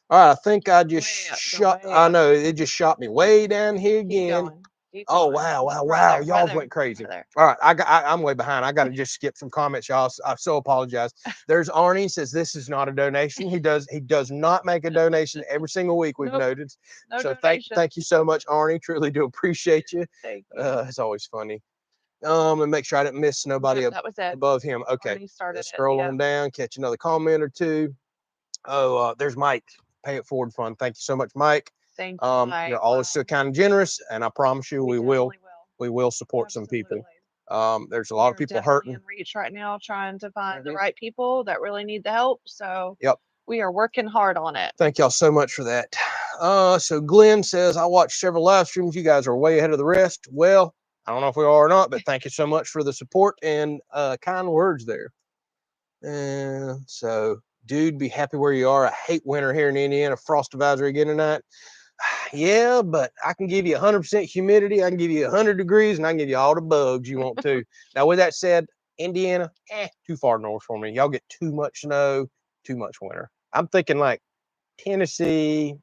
All right, I think I just shot. I know it just shot me way down here again. Oh, wow. Y'all went crazy. All right. I'm way behind. I got to just skip some comments, y'all. I so apologize. There's Arnie says this is not a donation. He does not make a donation every single week, we've noted. No so donation. thank you so much, Arnie. Truly do appreciate you. Thank you. It's always funny. And make sure I didn't miss nobody above him. Okay. Let's scroll on down, catch another comment or two. Oh, there's Mike. Pay it forward fund. Thank you so much, Mike. Thank you, Mike. You're always so kind and generous, and I promise you we will support some people. There's a lot of people hurting. In reach right now, trying to find the right people that really need the help. So we are working hard on it. Thank y'all so much for that. So Glenn says, I watched several live streams. You guys are way ahead of the rest. Well, I don't know if we are or not, but thank you so much for the support and kind words there. And so, dude, be happy where you are. I hate winter here in Indiana. Frost advisory again tonight. Yeah, but I can give you 100% humidity. I can give you 100 degrees, and I can give you all the bugs you want to. Now, with that said, Indiana, too far north for me. Y'all get too much snow, too much winter. I'm thinking like Tennessee,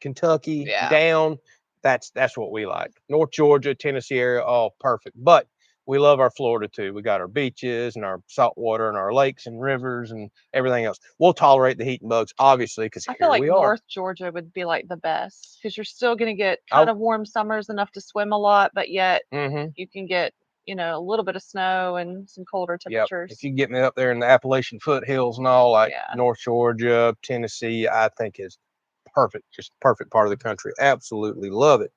Kentucky, down. That's what we like. North Georgia, Tennessee area, all perfect. But we love our Florida too. We got our beaches and our salt water and our lakes and rivers and everything else. We'll tolerate the heat and bugs, obviously, because I feel like North Georgia would be like the best because you're still going to get kind of warm summers enough to swim a lot, but yet you can get, a little bit of snow and some colder temperatures. If you get me up there in the Appalachian foothills and all, like North Georgia, Tennessee, I think is perfect, just perfect part of the country. Absolutely love it.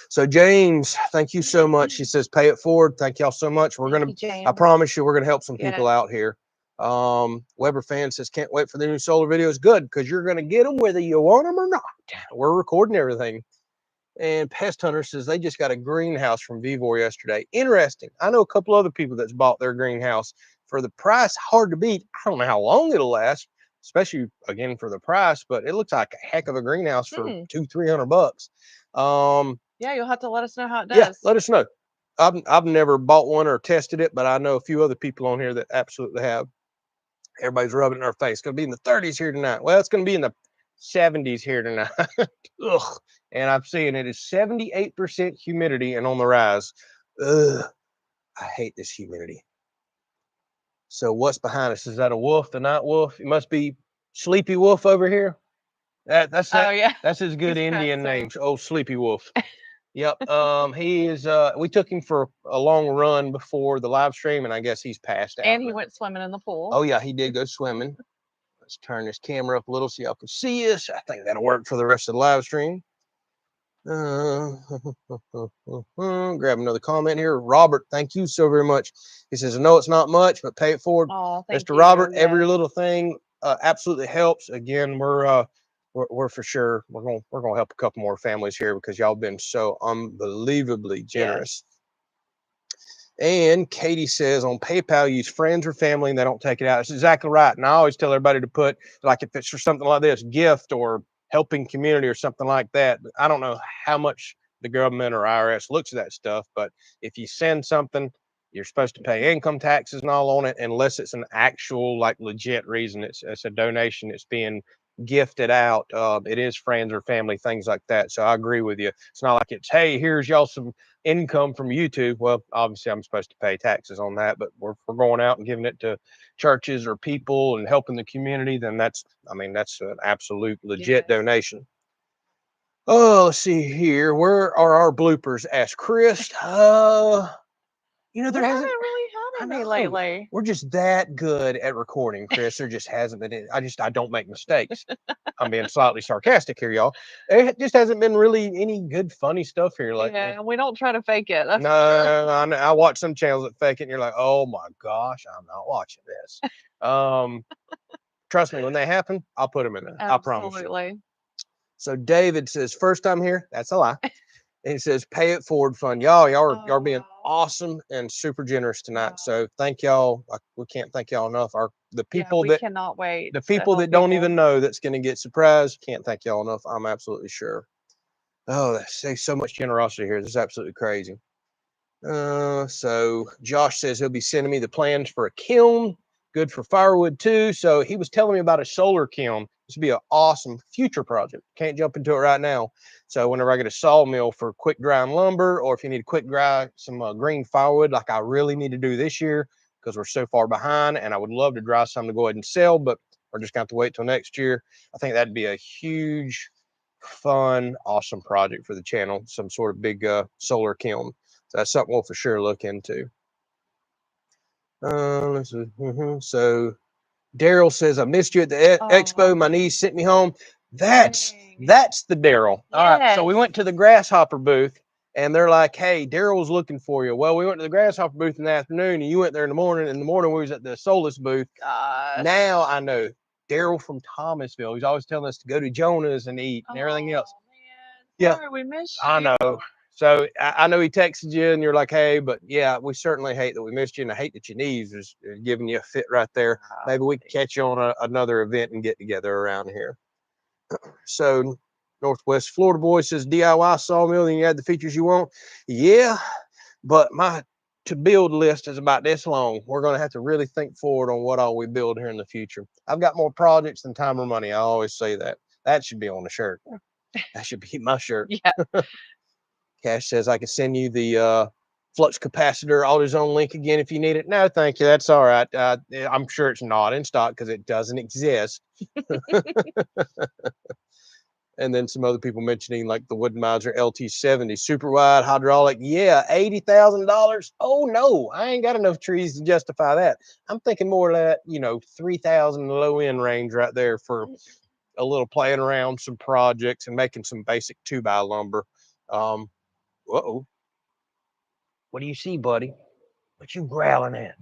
So James, thank you so much. He says, pay it forward. Thank y'all so much. We're going to, I promise you, we're going to help some people out here. Weber fan says, can't wait for the new solar videos. Good, because you're going to get them whether you want them or not. We're recording everything. And Pest Hunter says they just got a greenhouse from Vivor yesterday. Interesting. I know a couple other people that's bought their greenhouse for the price. Hard to beat. I don't know how long it'll last, especially again for the price, but it looks like a heck of a greenhouse for $200-300. Yeah, you'll have to let us know how it does. Yeah, let us know. I've never bought one or tested it, but I know a few other people on here that absolutely have. Everybody's rubbing it in our face. It's going to be in the 30s here tonight. Well, it's going to be in the 70s here tonight. Ugh. And I'm seeing it is 78% humidity and on the rise. Ugh. I hate this humidity. So what's behind us? Is that a wolf, the night wolf? It must be Sleepy Wolf over here. That's his good Indian name. Old Sleepy Wolf. Yep. He is we took him for a long run before the live stream, and I guess he's passed out. And he went swimming in the pool. Oh yeah, he did go swimming. Let's turn this camera up a little so y'all can see us. I think that'll work for the rest of the live stream. Grab another comment here. Robert, thank you so very much. He says, I know it's not much, but pay it forward. Oh, thank Mr. Robert, every little thing absolutely helps. Again, we're for sure we're gonna help a couple more families here because y'all been so unbelievably generous. And Katie says on PayPal, use friends or family and they don't take it out. That's exactly right. And I always tell everybody to put, like, if it's for something like this, gift or helping community or something like that. I don't know how much the government or IRS looks at that stuff, but if you send something, you're supposed to pay income taxes and all on it, unless it's an actual, like, legit reason. It's a donation. It's being gifted out. It is friends or family, things like that. So I agree with you. It's not like it's, hey, here's y'all some income from YouTube. Well, obviously I'm supposed to pay taxes on that, but we're going out and giving it to churches or people and helping the community, then that's an absolute legit donation. Oh, let's see here. Where are our bloopers? Asked Chris. There hasn't really had any lately. We're just that good at recording, Chris. There just hasn't been. I don't make mistakes. I'm being slightly sarcastic here, y'all. It just hasn't been really any good, funny stuff here lately. Yeah, we don't try to fake it. No, I watch some channels that fake it, and you're like, oh my gosh, I'm not watching this. Trust me, when they happen, I'll put them in there. I promise you. Absolutely. So David says, first time here. That's a lie. And he says, pay it forward fund. Y'all are being awesome and super generous tonight. Wow. So thank y'all. We can't thank y'all enough. The people we cannot wait. The people that don't even know that's going to get surprised. Can't thank y'all enough. I'm absolutely sure. Oh, there's so much generosity here. This is absolutely crazy. So Josh says he'll be sending me the plans for a kiln. Good for firewood too. So he was telling me about a solar kiln. This would be an awesome future project. Can't jump into it right now. So whenever I get a sawmill for quick drying lumber, or if you need to quick dry some green firewood, like I really need to do this year because we're so far behind, and I would love to dry some to go ahead and sell, but we're just going to have to wait till next year. I think that'd be a huge, fun, awesome project for the channel, some sort of big solar kiln. So that's something we'll for sure look into. Let's see. So Daryl says, I missed you at the expo. My niece sent me home. That's the Daryl. Yes. All right. So we went to the grasshopper booth and they're like, hey, Daryl's looking for you. Well, we went to the grasshopper booth in the afternoon and you went there in the morning. In the morning, we was at the Solus booth. Gosh. Now I know Daryl from Thomasville. He's always telling us to go to Jonah's and eat and everything else. Man. Sorry, we missed you. I know. So I know he texted you and you're like, hey, but yeah, we certainly hate that we missed you. And I hate that your knees is giving you a fit right there. Maybe we can catch you on another event and get together around here. So Northwest Florida Boy says DIY sawmill and you add the features you want. Yeah, but my to build list is about this long. We're going to have to really think forward on what all we build here in the future. I've got more projects than time or money. I always say that. That should be on the shirt. That should be my shirt. Yeah. Cash says I can send you the flux capacitor AutoZone link again if you need it. No, thank you. That's all right. I'm sure it's not in stock because it doesn't exist. And then some other people mentioning like the Wood-Mizer LT70 super wide hydraulic. Yeah, $80,000. Oh no, I ain't got enough trees to justify that. I'm thinking more of that, you know, 3,000 low end range right there for a little playing around some projects and making some basic 2x lumber. Uh-oh. What do you see, buddy? What you growling at?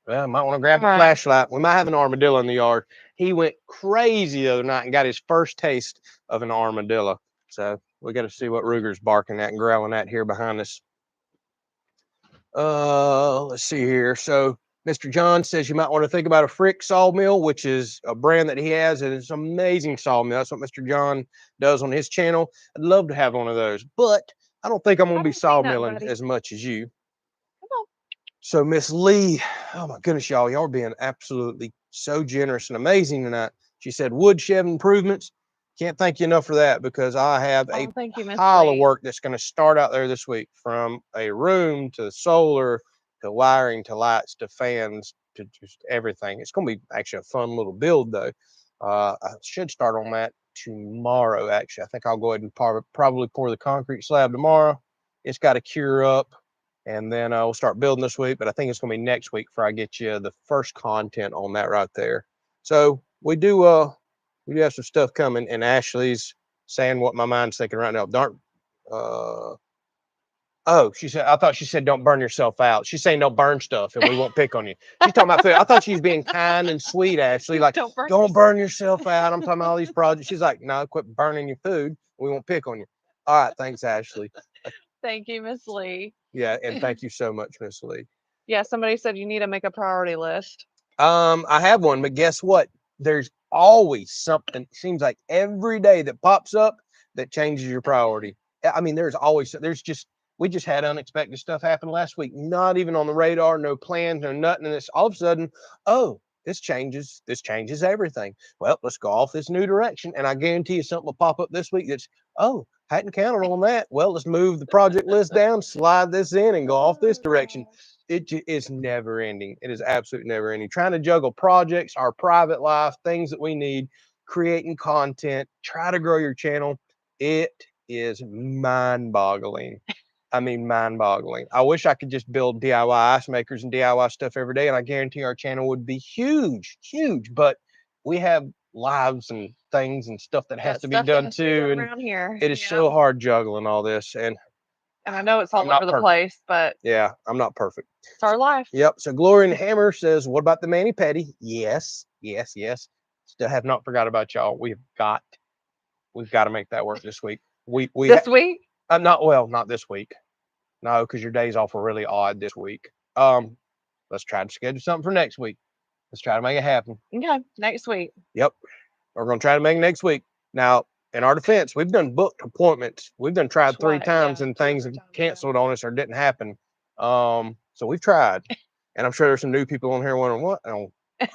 Well, I might want to grab a flashlight. We might have an armadillo in the yard. He went crazy the other night and got his first taste of an armadillo. So we got to see what Ruger's barking at and growling at here behind us. Let's see here. So Mr. John says you might want to think about a Frick sawmill, which is a brand that he has, and it's an amazing sawmill. That's what Mr. John does on his channel. I'd love to have one of those, but I don't think I'm going to be sawmilling as much as you. So Miss Lee, oh my goodness, y'all are being absolutely so generous and amazing tonight. She said woodshed improvements. Can't thank you enough for that because I have a pile of work that's going to start out there this week, from a room to solar to wiring to lights to fans to just everything. It's going to be actually a fun little build though. I should start on that tomorrow. Actually, I think I'll go ahead and probably pour the concrete slab tomorrow. It's got to cure up. And then we'll start building this week, but I think it's going to be next week before I get you the first content on that right there. So we do have some stuff coming, and Ashley's saying what my mind's thinking right now. Darn. Oh, she said. I thought she said don't burn yourself out. She's saying don't burn stuff, and we won't pick on you. She's talking about food. I thought she was being kind and sweet, Ashley. Like don't burn yourself out. I'm talking about all these projects. She's like, no, quit burning your food. We won't pick on you. All right, thanks, Ashley. Thank you, Miss Lee. Yeah, and thank you so much, Miss Lee. Yeah, somebody said you need to make a priority list. I have one, but guess what? There's always something. It seems like every day that pops up that changes your priority. I mean, we just had unexpected stuff happen last week. Not even on the radar, no plans, no nothing. And it's all of a sudden, oh, this changes everything. Well, let's go off this new direction. And I guarantee you something will pop up this week that's, oh, hadn't counted on that. Well, let's move the project list down, slide this in and go off this direction. It is never ending. It is absolutely never ending. Trying to juggle projects, our private life, things that we need, creating content, try to grow your channel. It is mind-boggling. I mean, mind-boggling. I wish I could just build DIY ice makers and DIY stuff every day, and I guarantee our channel would be huge, huge. But we have lives and things and stuff that has to be done too. And around here. It is so hard juggling all this. And I know it's all over the place, but yeah, I'm not perfect. It's our life. Yep. So Glory and Hammer says, what about the Mani Petty? Yes. Still have not forgot about y'all. We've got to make that work this week. This week? Not this week. No, because your days off were really odd this week. Let's try to schedule something for next week. Let's try to make it happen. Okay, next week. Yep. We're going to try to make it next week. Now, in our defense, we've done booked appointments. We've done tried 3 times and things have canceled on us or didn't happen. So we've tried. And I'm sure there's some new people on here wondering, what?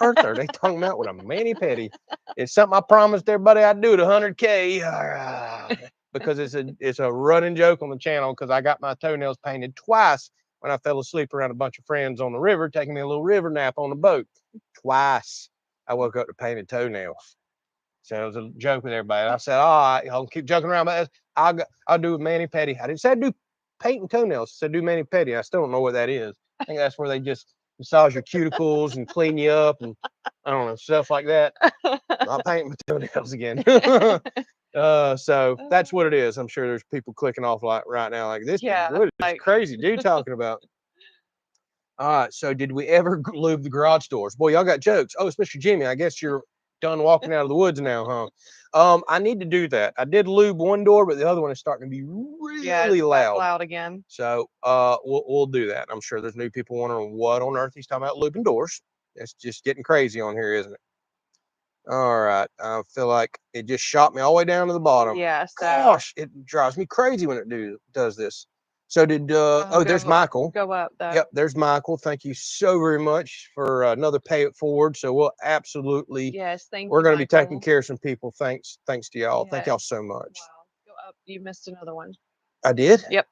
earth are they talking about with a mani-pedi? It's something I promised everybody I'd do at 100K. Because it's a running joke on the channel because I got my toenails painted twice when I fell asleep around a bunch of friends on the river, taking me a little river nap on the boat. Twice I woke up to painted toenails. So it was a joke with everybody. I said, all right, I'll keep joking around about this. I'll do a mani-pedi. I didn't say I'd do painting toenails. I said do mani-pedi. I still don't know what that is. I think that's where they just massage your cuticles and clean you up and I don't know, stuff like that. Not painting my toenails again. So that's what it is. I'm sure there's people clicking off like right now, like this. Yeah, What is this crazy dude talking about? All right. So did we ever lube the garage doors? Boy, y'all got jokes. Oh, it's Mr. Jimmy. I guess you're done walking out of the woods now, huh? I need to do that. I did lube one door, but the other one is starting to be really loud again. So we'll do that. I'm sure there's new people wondering what on earth he's talking about lubing doors. It's just getting crazy on here, isn't it? All right. I feel like it just shot me all the way down to the bottom. Yeah. So. Gosh, it drives me crazy when it does this. So did there's Michael. Go up though. Yep, there's Michael. Thank you so very much for another pay it forward. So we'll absolutely we're going to be taking care of some people. Thanks to y'all. Thank y'all so much. Wow. Go up. You missed another one. I did? Yep.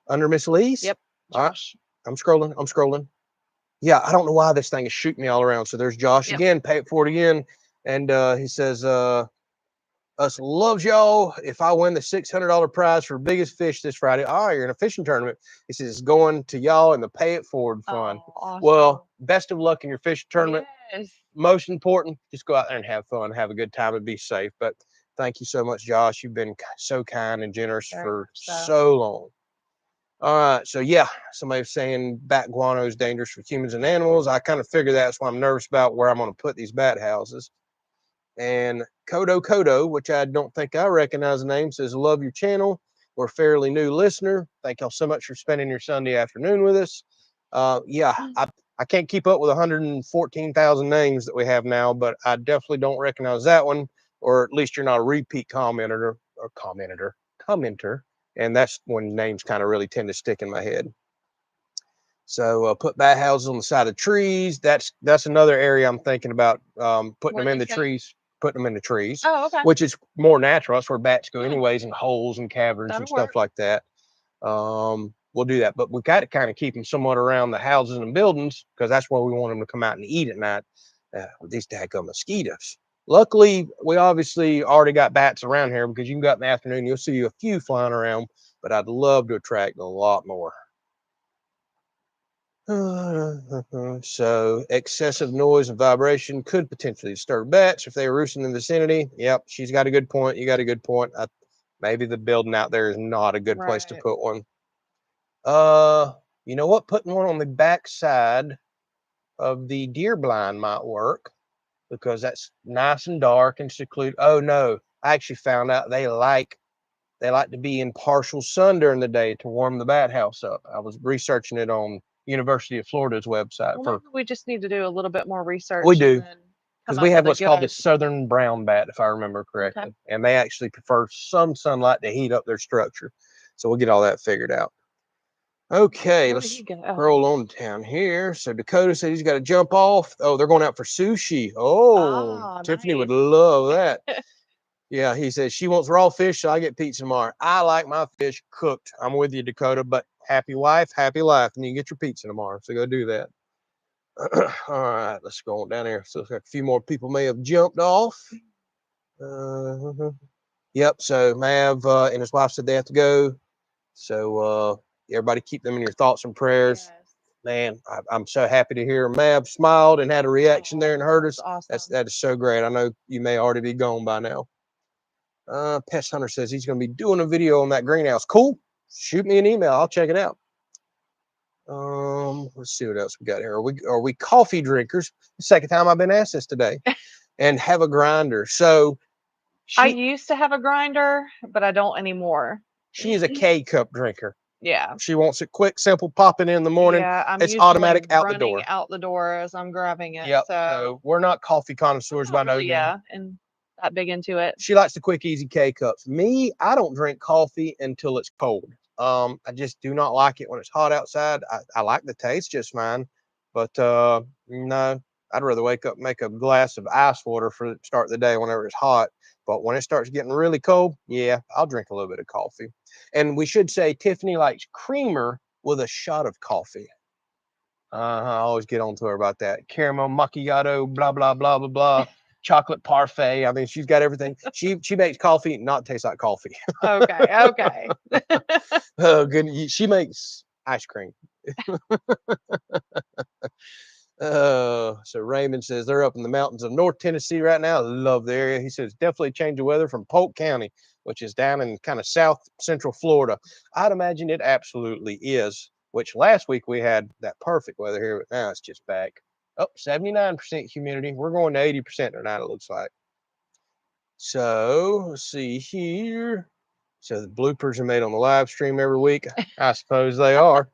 Under Miss Lee's? Yep. Josh. I'm scrolling. Yeah, I don't know why this thing is shooting me all around. So there's Josh again, pay it forward again. And he says, us loves y'all. If I win the $600 prize for biggest fish this Friday, you're in a fishing tournament. He says it's going to y'all in the pay it forward fund. Oh, awesome. Well, best of luck in your fishing tournament. Yes. Most important, just go out there and have fun, have a good time, and be safe. But thank you so much, Josh. You've been so kind and generous for so long. All right, so yeah, somebody was saying bat guano is dangerous for humans and animals. I kind of figured that's why I'm nervous about where I'm going to put these bat houses. And Kodo, which I don't think I recognize the name, says, love your channel. We're a fairly new listener. Thank y'all so much for spending your Sunday afternoon with us. I can't keep up with 114,000 names that we have now, but I definitely don't recognize that one, or at least you're not a repeat commenter. And that's when names kind of really tend to stick in my head. So put bat houses on the side of trees. That's another area I'm thinking about putting them in the trees. Oh, okay. Which is more natural. That's where bats go anyways, in holes and caverns and stuff like that. We'll do that, but we got to kind of keep them somewhat around the houses and buildings because that's where we want them to come out and eat at night. With these daggone mosquitoes. Luckily, we obviously already got bats around here because you can go out in the afternoon, you'll see a few flying around, but I'd love to attract a lot more. So excessive noise and vibration could potentially disturb bats if they are roosting in the vicinity. Yep, she's got a good point. You got a good point. Maybe the building out there is not a good place to put one. You know what? Putting one on the back side of the deer blind might work because that's nice and dark and secluded. Oh no, I actually found out they like to be in partial sun during the day to warm the bat house up. I was researching it on University of Florida's website. Well, we just need to do a little bit more research. We do, because we have what's called the southern brown bat, if I remember correctly, and they actually prefer some sunlight to heat up their structure. So we'll get all that figured out. Okay, let's scroll on down here. So Dakota said he's got to jump off. Oh, they're going out for sushi. Oh, Tiffany would love that. Yeah, he says she wants raw fish, so I get pizza tomorrow. I like my fish cooked. I'm with you, Dakota, but happy wife, happy life. And you get your pizza tomorrow, so go do that. All right, let's go on down here. So a few more people may have jumped off. Yep, so Mav and his wife said they have to go. So everybody keep them in your thoughts and prayers. Yes. Man, I'm so happy to hear Mav smiled and had a reaction there and heard us. Awesome. That is so great. I know you may already be gone by now. Pest Hunter says he's going to be doing a video on that greenhouse. Cool. Shoot me an email. I'll check it out. Let's see what else we got here. Are we coffee drinkers? The second time I've been asked this today. And have a grinder. So I used to have a grinder, but I don't anymore. She is a K-cup drinker. Yeah. She wants it quick, simple, pop it in the morning. Yeah, it's automatic out the door. Out the door as I'm grabbing it. Yep. So we're not coffee connoisseurs by no means. Yeah, and that big into it. She likes the quick, easy K-cups. Me, I don't drink coffee until it's cold. I just do not like it when it's hot outside. I like the taste just fine, but no, I'd rather wake up, make a glass of ice water for the start of the day whenever it's hot. But when it starts getting really cold, yeah, I'll drink a little bit of coffee. And we should say Tiffany likes creamer with a shot of coffee. I always get on to her about that. Caramel macchiato, blah, blah, blah, blah, blah. Chocolate parfait. I mean, she's got everything. She makes coffee not taste like coffee. Okay, okay. Oh, good. She makes ice cream. So Raymond says they're up in the mountains of North Tennessee right now. Love the area. He says definitely change the weather from Polk County, which is down in kind of south central Florida. I'd imagine it absolutely is, which last week we had that perfect weather here, but now it's just back. Oh, 79% humidity. We're going to 80% tonight, it looks like. So let's see here. So the bloopers are made on the live stream every week. I suppose they are.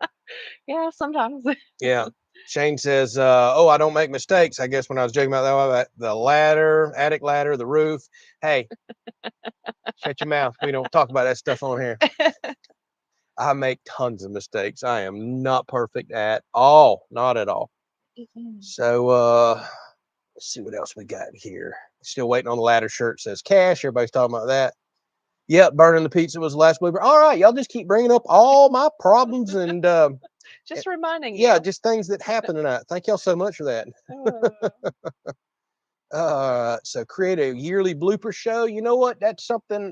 Yeah, sometimes. Yeah. Shane says, oh, I don't make mistakes. I guess when I was joking about that, the ladder, attic ladder, the roof. Hey, shut your mouth. We don't talk about that stuff on here. I make tons of mistakes. I am not perfect at all. Not at all. So let's see what else we got here. Still waiting on the ladder shirt. Says cash. Everybody's talking about that. Yep, burning the pizza was the last blooper. All right, y'all just keep bringing up all my problems and just reminding you. Yeah, you. just things that happen tonight. Thank y'all so much for that. So create a yearly blooper show. You know what? That's something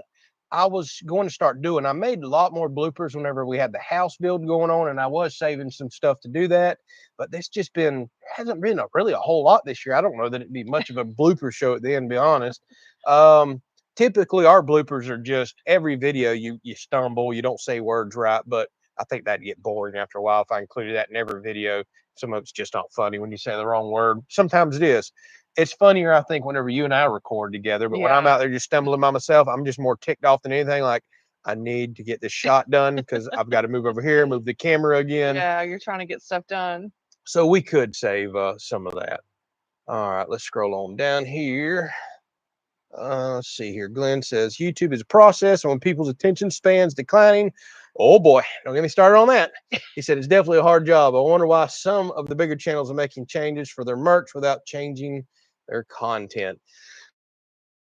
I was going to start doing. I made a lot more bloopers whenever we had the house build going on, and I was saving some stuff to do that. But this just hasn't been really a whole lot this year. I don't know that it'd be much of a blooper show at the end, to be honest. Typically our bloopers are just every video you stumble, you don't say words right, but I think that'd get boring after a while if I included that in every video. Some of it's just not funny when you say the wrong word. Sometimes it is. It's funnier, I think, whenever you and I record together. But when I'm out there just stumbling by myself, I'm just more ticked off than anything. Like, I need to get this shot done because I've got to move over here, move the camera again. Yeah, you're trying to get stuff done. So we could save some of that. All right, let's scroll on down here. Let's see here. Glenn says YouTube is a process, and when people's attention spans declining, oh boy, don't get me started on that. He said it's definitely a hard job. I wonder why some of the bigger channels are making changes for their merch without changing their content.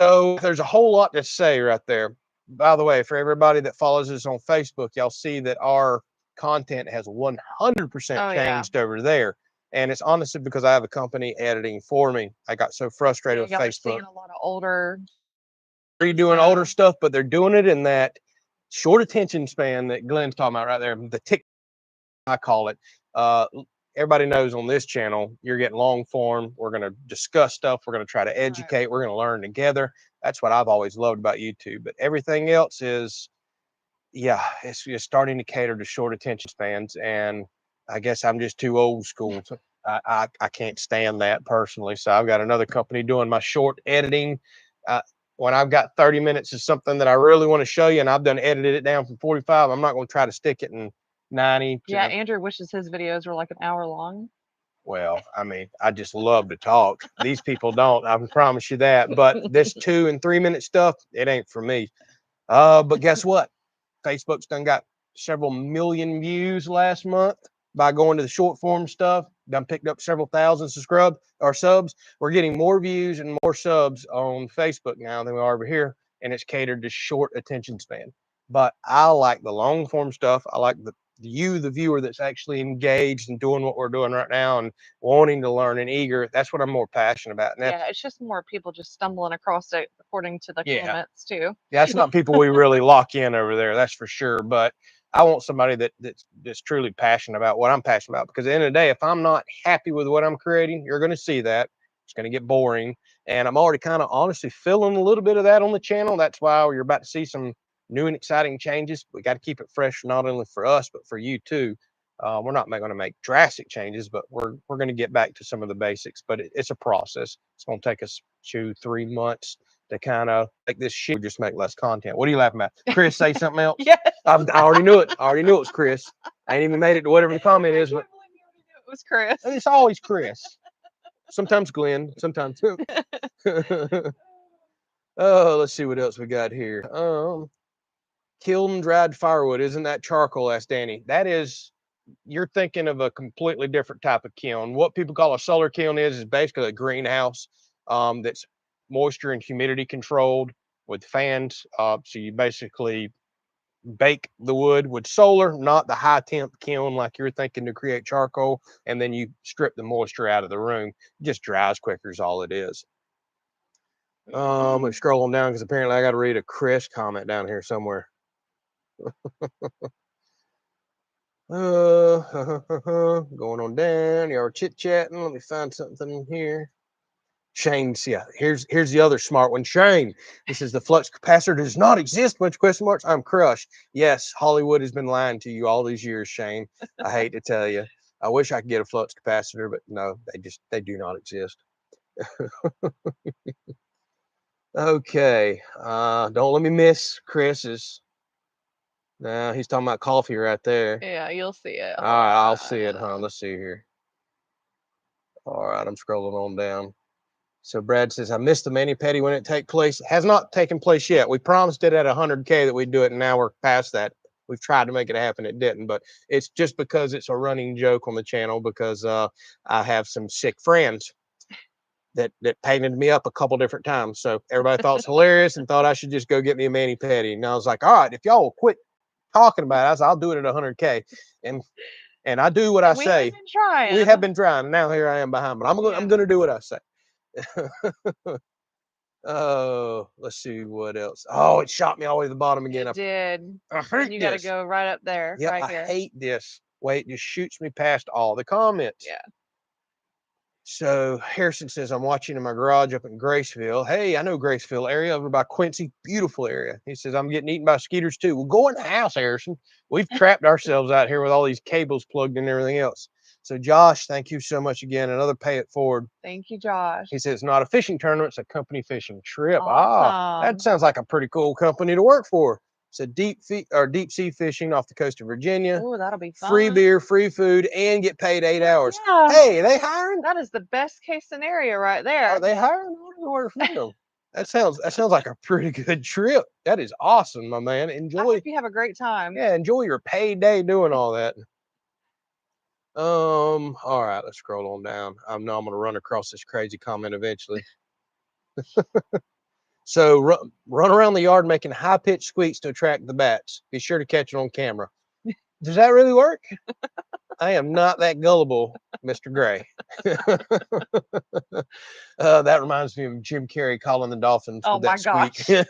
So there's a whole lot to say right there. By the way, for everybody that follows us on Facebook, y'all see that our content has 100% changed over there. And it's honestly because I have a company editing for me. I got so frustrated with Facebook. Seeing a lot of older. Redoing older stuff, but they're doing it in that short attention span that Glenn's talking about right there. The tick, I call it. Everybody knows on this channel, you're getting long form. We're going to discuss stuff. We're going to try to educate. Right. We're going to learn together. That's what I've always loved about YouTube. But everything else is, yeah, it's just starting to cater to short attention spans. And I guess I'm just too old school. So I can't stand that personally. So I've got another company doing my short editing. When I've got 30 minutes of something that I really want to show you and I've done edited it down from 45, I'm not going to try to stick it in 90. Yeah, Andrew wishes his videos were like an hour long. Well, I mean, I just love to talk. These people don't, I can promise you that. But this 2 and 3 minute stuff, it ain't for me. But guess what? Facebook's done got several million views last month by going to the short form stuff. Done picked up several thousand subs. We're getting more views and more subs on Facebook now than we are over here, and it's catered to short attention span. But I like the long form stuff. I like the viewer that's actually engaged and doing what we're doing right now and wanting to learn and eager. That's what I'm more passionate about. And yeah, it's just more people just stumbling across it according to the comments too. Yeah, that's not people we really lock in over there, that's for sure. But I want somebody that's truly passionate about what I'm passionate about, because at the end of the day, if I'm not happy with what I'm creating, you're going to see that. It's going to get boring. And I'm already kind of honestly feeling a little bit of that on the channel. That's why you're about to see some new and exciting changes. We got to keep it fresh, not only for us, but for you too. We're not going to make drastic changes, but we're going to get back to some of the basics. But it's a process. It's going to take us 2-3 months to kind of make this shit, just make less content. What are you laughing at? Chris, say something else? Yes. I already knew it. I already knew it was Chris. I ain't even made it to whatever the comment is, but it was Chris. It's always Chris. Sometimes Glenn, sometimes. Oh, let's see what else we got here. Killed and dried firewood. Isn't that charcoal? Asked Danny. That is you're thinking of a completely different type of kiln. What people call a solar kiln is basically a greenhouse that's moisture and humidity controlled with fans. So you basically bake the wood with solar, not the high temp kiln like you're thinking to create charcoal, and then you strip the moisture out of the room. It just dries quicker is all it is. I'm gonna scroll on down because apparently I got to read a Chris comment down here somewhere. Going on down. Y'all are chit chatting. Let me find something here. Shane's, yeah. Here's the other smart one. Shane, this is the flux capacitor does not exist. Bunch of question marks. I'm crushed. Yes, Hollywood has been lying to you all these years, Shane. I hate to tell you. I wish I could get a flux capacitor, but no, they do not exist. Okay. Don't let me miss Chris's. Now he's talking about coffee right there. Yeah, you'll see it. All right, I'll see it, huh? Let's see here. All right, I'm scrolling on down. So Brad says, I missed the mani-pedi when it take place. It has not taken place yet. We promised it at 100K that we'd do it, and now we're past that. We've tried to make it happen. It didn't, but it's just because it's a running joke on the channel because I have some sick friends that painted me up a couple different times. So everybody thought it's hilarious and thought I should just go get me a mani-pedi. And I was like, all right, if y'all will quit talking about it, I said, I'll do it at 100K. And I do what I say. We have been trying. Now here I am behind, but I'm gonna do what I say. Oh, let's see what else. Oh, it shot me all the way to the bottom again. It did. I hate you got to go right up there. Yeah, right I here. hate this. Wait, it just shoots me past all the comments. Yeah. So Harrison says, I'm watching in my garage up in Graceville. Hey, I know Graceville area over by Quincy. Beautiful area. He says, I'm getting eaten by skeeters too. Well, go in the house, Harrison. We've trapped ourselves out here with all these cables plugged in and everything else. So Josh, thank you so much again. Another pay it forward. Thank you, Josh. He says, not a fishing tournament, it's a company fishing trip. Awesome. That sounds like a pretty cool company to work for. It's a deep sea fishing off the coast of Virginia. Oh, that'll be fun. Free beer, free food, and get paid 8 hours. Yeah. Hey, are they hiring? That is the best case scenario right there. Are they hiring? Where from them? That sounds like a pretty good trip. That is awesome, my man. Enjoy. I hope you have a great time. Yeah, enjoy your paid day doing all that. All right, let's scroll on down. I know I'm gonna run across this crazy comment eventually. So run around the yard making high-pitched squeaks to attract the bats. Be sure to catch it on camera. Does that really work? I am not that gullible, Mr. Gray. That reminds me of Jim Carrey calling the Dolphins with that squeak.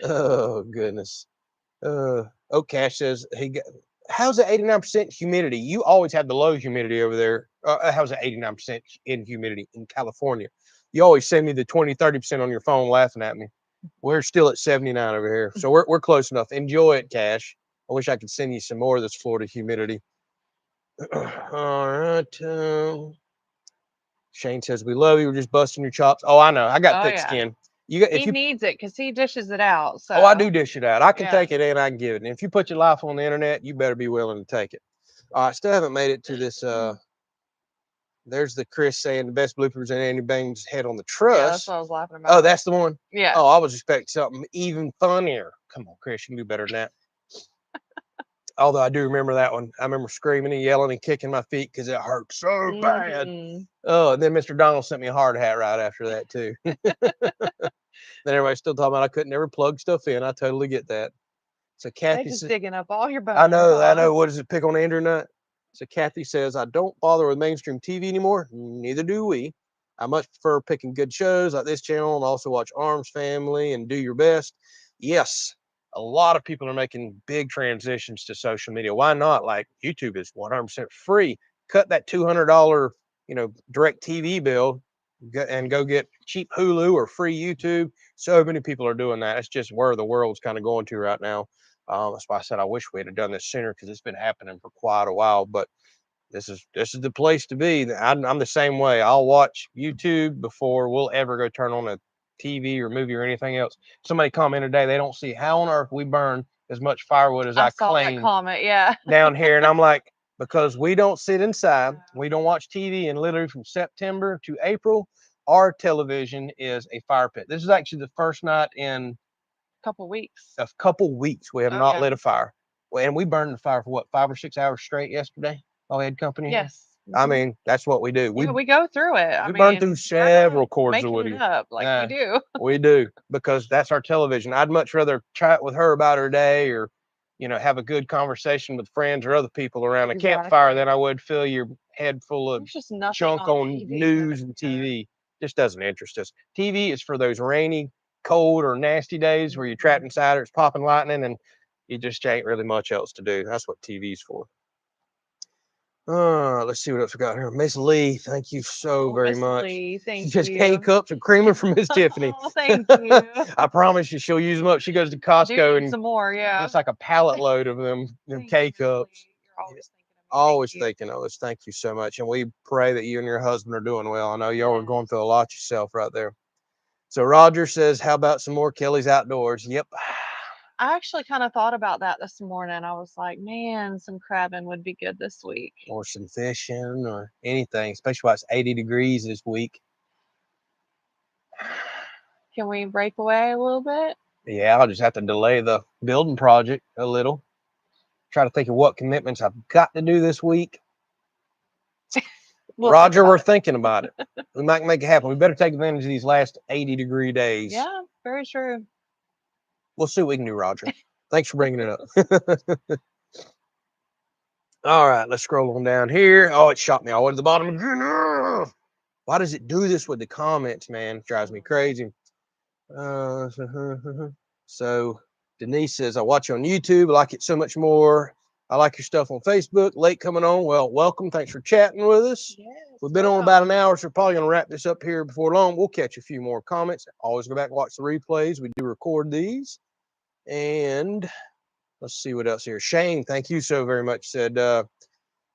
Oh, goodness. Cash says, how's the 89% humidity? You always have the low humidity over there. How's the 89% in humidity in California? You always send me the 20, 30% on your phone laughing at me. We're still at 79 over here. So we're close enough. Enjoy it, Cash. I wish I could send you some more of this Florida humidity. All right. Shane says, we love you. We're just busting your chops. Oh, I know. I got thick skin. He needs it because he dishes it out. So. Oh, I do dish it out. I can take it and I can give it. And if you put your life on the internet, you better be willing to take it. All right, still haven't made it to this. There's the Chris saying the best bloopers and Andy bangs head on the truss. Yeah, that's what I was laughing about. Oh, that's the one? Yeah. Oh, I was expecting something even funnier. Come on, Chris, you can do better than that. Although I do remember that one. I remember screaming and yelling and kicking my feet because it hurt so bad. Oh, and then Mr. Donald sent me a hard hat right after that too. Then everybody's still talking about I couldn't ever plug stuff in. I totally get that. So Kathy just digging up all your bones. I know. What does it pick on Andrew Nut? So Kathy says, I don't bother with mainstream TV anymore. Neither do we. I much prefer picking good shows like this channel and also watch Arms Family and Do Your Best. Yes, a lot of people are making big transitions to social media. Why not? Like YouTube is 100% free. Cut that $200, direct TV bill and go get cheap Hulu or free YouTube. So many people are doing that. It's just where the world's kind of going to right now. That's why I said I wish we had done this sooner because it's been happening for quite a while. But this is the place to be. I'm the same way. I'll watch YouTube before we'll ever go turn on a TV or movie or anything else. Somebody commented today they don't see how on earth we burn as much firewood as I saw claim that comment, yeah. down here, and I'm like, because we don't sit inside, we don't watch TV, and literally from September to April, our television is a fire pit. This is actually the first night in a couple weeks we have not lit a fire. Well, and we burned the fire for what, 5 or 6 hours straight yesterday while we had company here? Yes. I mean, that's what we do. Yeah, we go through it. We burn through several cords of wood. wood. Making it up like we do. We do, because that's our television. I'd much rather chat with her about her day, or, you know, have a good conversation with friends or other people around a campfire than I would fill your head full of just junk on news and TV. Just doesn't interest us. TV is for those rainy, cold, or nasty days where you're trapped inside or it's popping lightning and you just ain't really much else to do. That's what TV's for. Let's see what else we got here. Miss Lee, thank you so very much. Lee, thank you. Just K-cups and creamer from Miss Tiffany. Oh, thank you. I promise you she'll use them up. She goes to Costco and some more, yeah. It's like a pallet load of them K-cups. Always thinking of us. Thank you so much. And we pray that you and your husband are doing well. I know y'all are going through a lot yourself right there. So Roger says, how about some more Kelly's Outdoors? Yep. I actually kind of thought about that this morning. I was like, man, some crabbing would be good this week. Or some fishing or anything, especially while it's 80 degrees this week. Can we break away a little bit? Yeah, I'll just have to delay the building project a little. Try to think of what commitments I've got to do this week. Roger, we're thinking about it. We might make it happen. We better take advantage of these last 80-degree days. Yeah, very true. We'll see what we can do, Roger. Thanks for bringing it up. All right, let's scroll on down here. Oh, it shot me all the way to the bottom. Why does it do this with the comments, man? It drives me crazy. So Denise says, I watch you on YouTube. I like it so much more. I like your stuff on Facebook. Late coming on. Well, welcome. Thanks for chatting with us. Yes, we've been on about an hour, so we're probably going to wrap this up here before long. We'll catch a few more comments. Always go back and watch the replays. We do record these. And let's see what else here. Shane, thank you so very much. Said,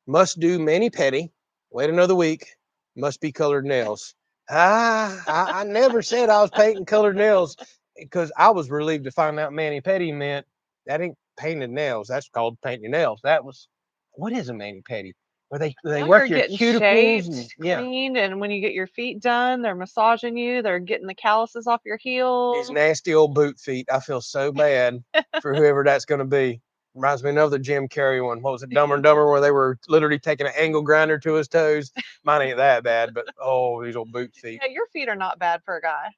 must do mani-pedi. Wait another week. Must be colored nails. I never said I was painting colored nails, because I was relieved to find out mani-pedi meant that ain't painted nails. That's called painting nails. That was, what is a mani-pedi? Where they work your cuticles and cleaned, and when you get your feet done, they're massaging you. They're getting the calluses off your heels. These nasty old boot feet. I feel so bad for whoever that's going to be. Reminds me of the Jim Carrey one. What was it, Dumber and Dumber, where they were literally taking an angle grinder to his toes? Mine ain't that bad, but oh, these old boot feet. Yeah, your feet are not bad for a guy.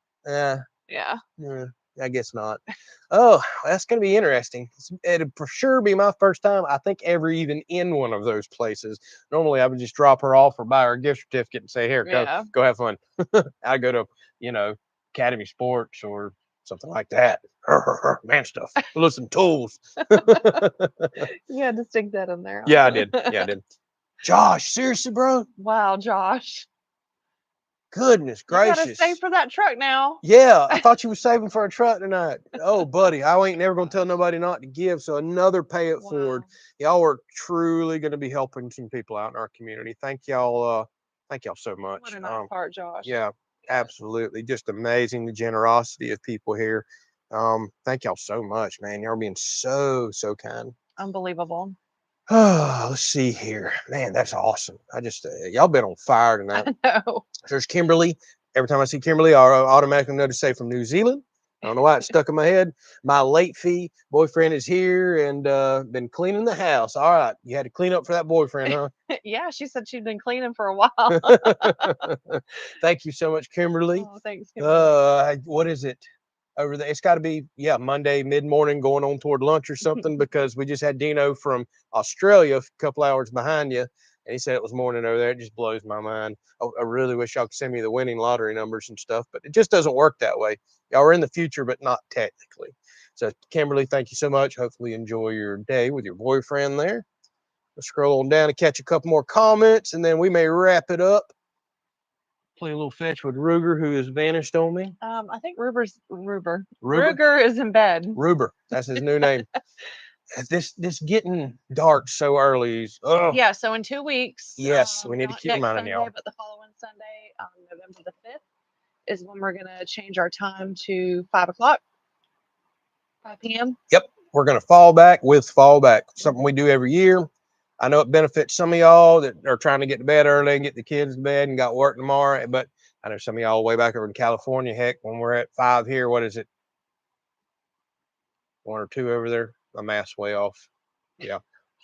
Yeah. I guess not. Oh, that's going to be interesting. It'd for sure be my first time, I think, ever even in one of those places. Normally, I would just drop her off or buy her a gift certificate and say, here, go have fun. I go to, Academy Sports or something like that. Man stuff. Listen, tools. You had to stick that in there. Yeah, I did. Josh, seriously, bro? Wow, Josh. Goodness gracious. You gotta save for that truck now. Yeah, I thought you were saving for a truck tonight. Oh, buddy, I ain't never going to tell nobody not to give. So another pay it forward. Y'all are truly going to be helping some people out in our community. Thank y'all so much. What a nice heart, Josh. Yeah, absolutely. Just amazing, the generosity of people here. Thank y'all so much, man. Y'all are being so kind. Unbelievable. Oh, let's see here. Man, that's awesome. I just, y'all been on fire tonight. I know. There's Kimberly. Every time I see Kimberly, I automatically know to say from New Zealand. I don't know why it's stuck in my head. My late fee boyfriend is here and been cleaning the house. All right. You had to clean up for that boyfriend, huh? Yeah, she said she'd been cleaning for a while. Thank you so much, Kimberly. Oh, thanks, Kimberly. What is it? Over there, it's got to be Monday mid-morning going on toward lunch or something, because we just had Dino from Australia a couple hours behind you, and he said it was morning over there. It just blows my mind. I really wish y'all could send me the winning lottery numbers and stuff, but it just doesn't work that way. Y'all are in the future, but not technically. So Kimberly, thank you so much. Hopefully you enjoy your day with your boyfriend there. Let's scroll on down and catch a couple more comments, and then we may wrap it up. Play a little fetch with Ruger, who has vanished on me. I think Ruger is in bed. Ruger, that's his new name. This getting dark so early. Yeah, so in 2 weeks. Yes, we need to keep reminding y'all. But the following Sunday, November the 5th, is when we're going to change our time to 5 p.m. Yep, we're going to fall back with fallback, something we do every year. I know it benefits some of y'all that are trying to get to bed early and get the kids to bed and got work tomorrow. But I know some of y'all way back over in California, heck, when we're at 5 here, what is it? 1 or 2 over there? My math's way off. Yeah.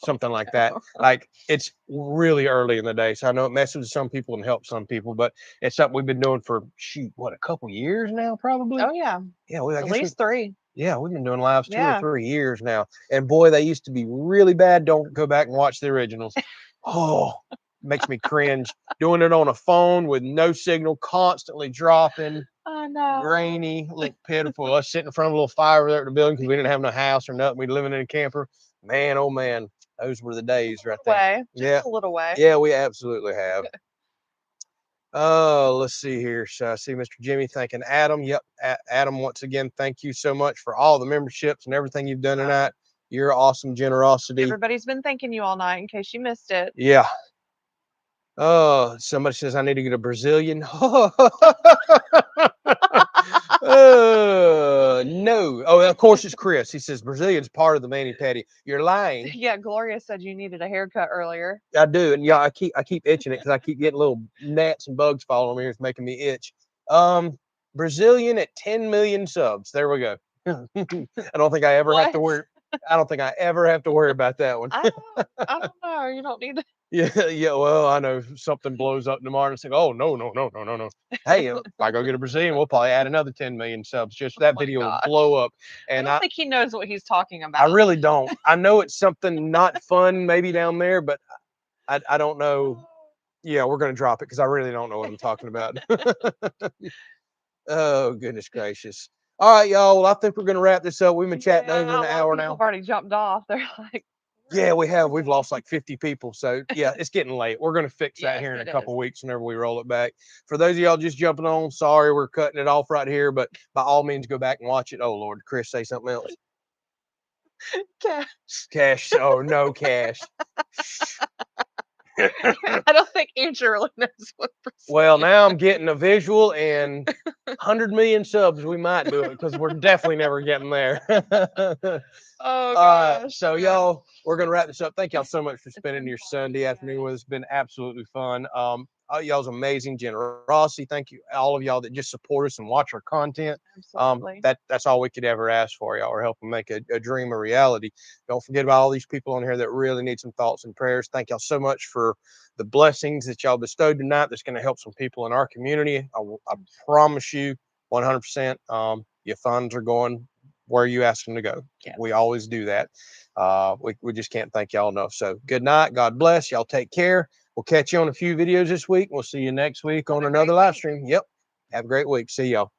Something like that. Like, it's really early in the day. So I know it messes with some people and helps some people, but it's something we've been doing for a couple years now, probably. Oh yeah. Yeah, I At guess least 3. yeah, we've been doing lives 2 or Yeah. 3 years now. And boy, they used to be really bad. Don't go back and watch the originals. Oh, makes me cringe. Doing it on a phone with no signal, constantly dropping. I know. Grainy, look pitiful. Us sitting in front of a little fire over there at the building because we didn't have no house or nothing. We were living in a camper. Man, oh man, those were the days right there. Just a little way. Yeah, we absolutely have. Oh, let's see here. So I see Mr. Jimmy thanking Adam. Yep, Adam, once again, thank you so much for all the memberships and everything you've done tonight. Your awesome generosity. Everybody's been thanking you all night in case you missed it. Yeah. Oh, somebody says I need to get a Brazilian. No. Oh, of course it's Chris. He says Brazilian's part of the mani-pedi. You're lying. Yeah, Gloria said you needed a haircut earlier. I do, and yeah, I keep itching it because I keep getting little gnats and bugs falling on me. It's making me itch. Brazilian at 10 million subs. There we go. I don't think I ever have to worry. I don't think I ever have to worry about that one. I don't know. You don't need to. Yeah. Well, I know something blows up tomorrow and say, "Oh no. Hey, if I go get a Brazilian, we'll probably add another 10 million subs. Just that video will blow up." And I don't think he knows what he's talking about. I really don't. I know it's something not fun, maybe down there, but I don't know. Yeah, we're gonna drop it because I really don't know what I'm talking about. Oh goodness gracious! All right, y'all. Well, I think we're gonna wrap this up. We've been chatting over an hour now. People have already jumped off. They're like, yeah, we have. We've lost like 50 people. So yeah, it's getting late. We're going to fix that here in a couple weeks whenever we roll it back. For those of y'all just jumping on, sorry, we're cutting it off right here, but by all means, go back and watch it. Oh Lord, Chris, say something else. Cash. Oh, no cash. I don't think Andrew really knows what. Well, now I'm getting a visual, and 100 million subs, we might do it because we're definitely never getting there. Oh gosh. So y'all, we're gonna wrap this up. Thank y'all so much for spending your Sunday afternoon with us. It's been absolutely fun. Y'all's amazing generosity. Thank you, all of y'all that just support us and watch our content. Absolutely. That's all we could ever ask for. Y'all are helping make a dream a reality. Don't forget about all these people on here that really need some thoughts and prayers. Thank y'all so much for the blessings that y'all bestowed tonight. That's going to help some people in our community. I promise you, 100%. Your funds are going where you ask them to go. Yes. We always do that. We just can't thank y'all enough. So good night. God bless. Y'all take care. We'll catch you on a few videos this week. We'll see you next week on another live stream. Yep. Have a great week. See y'all.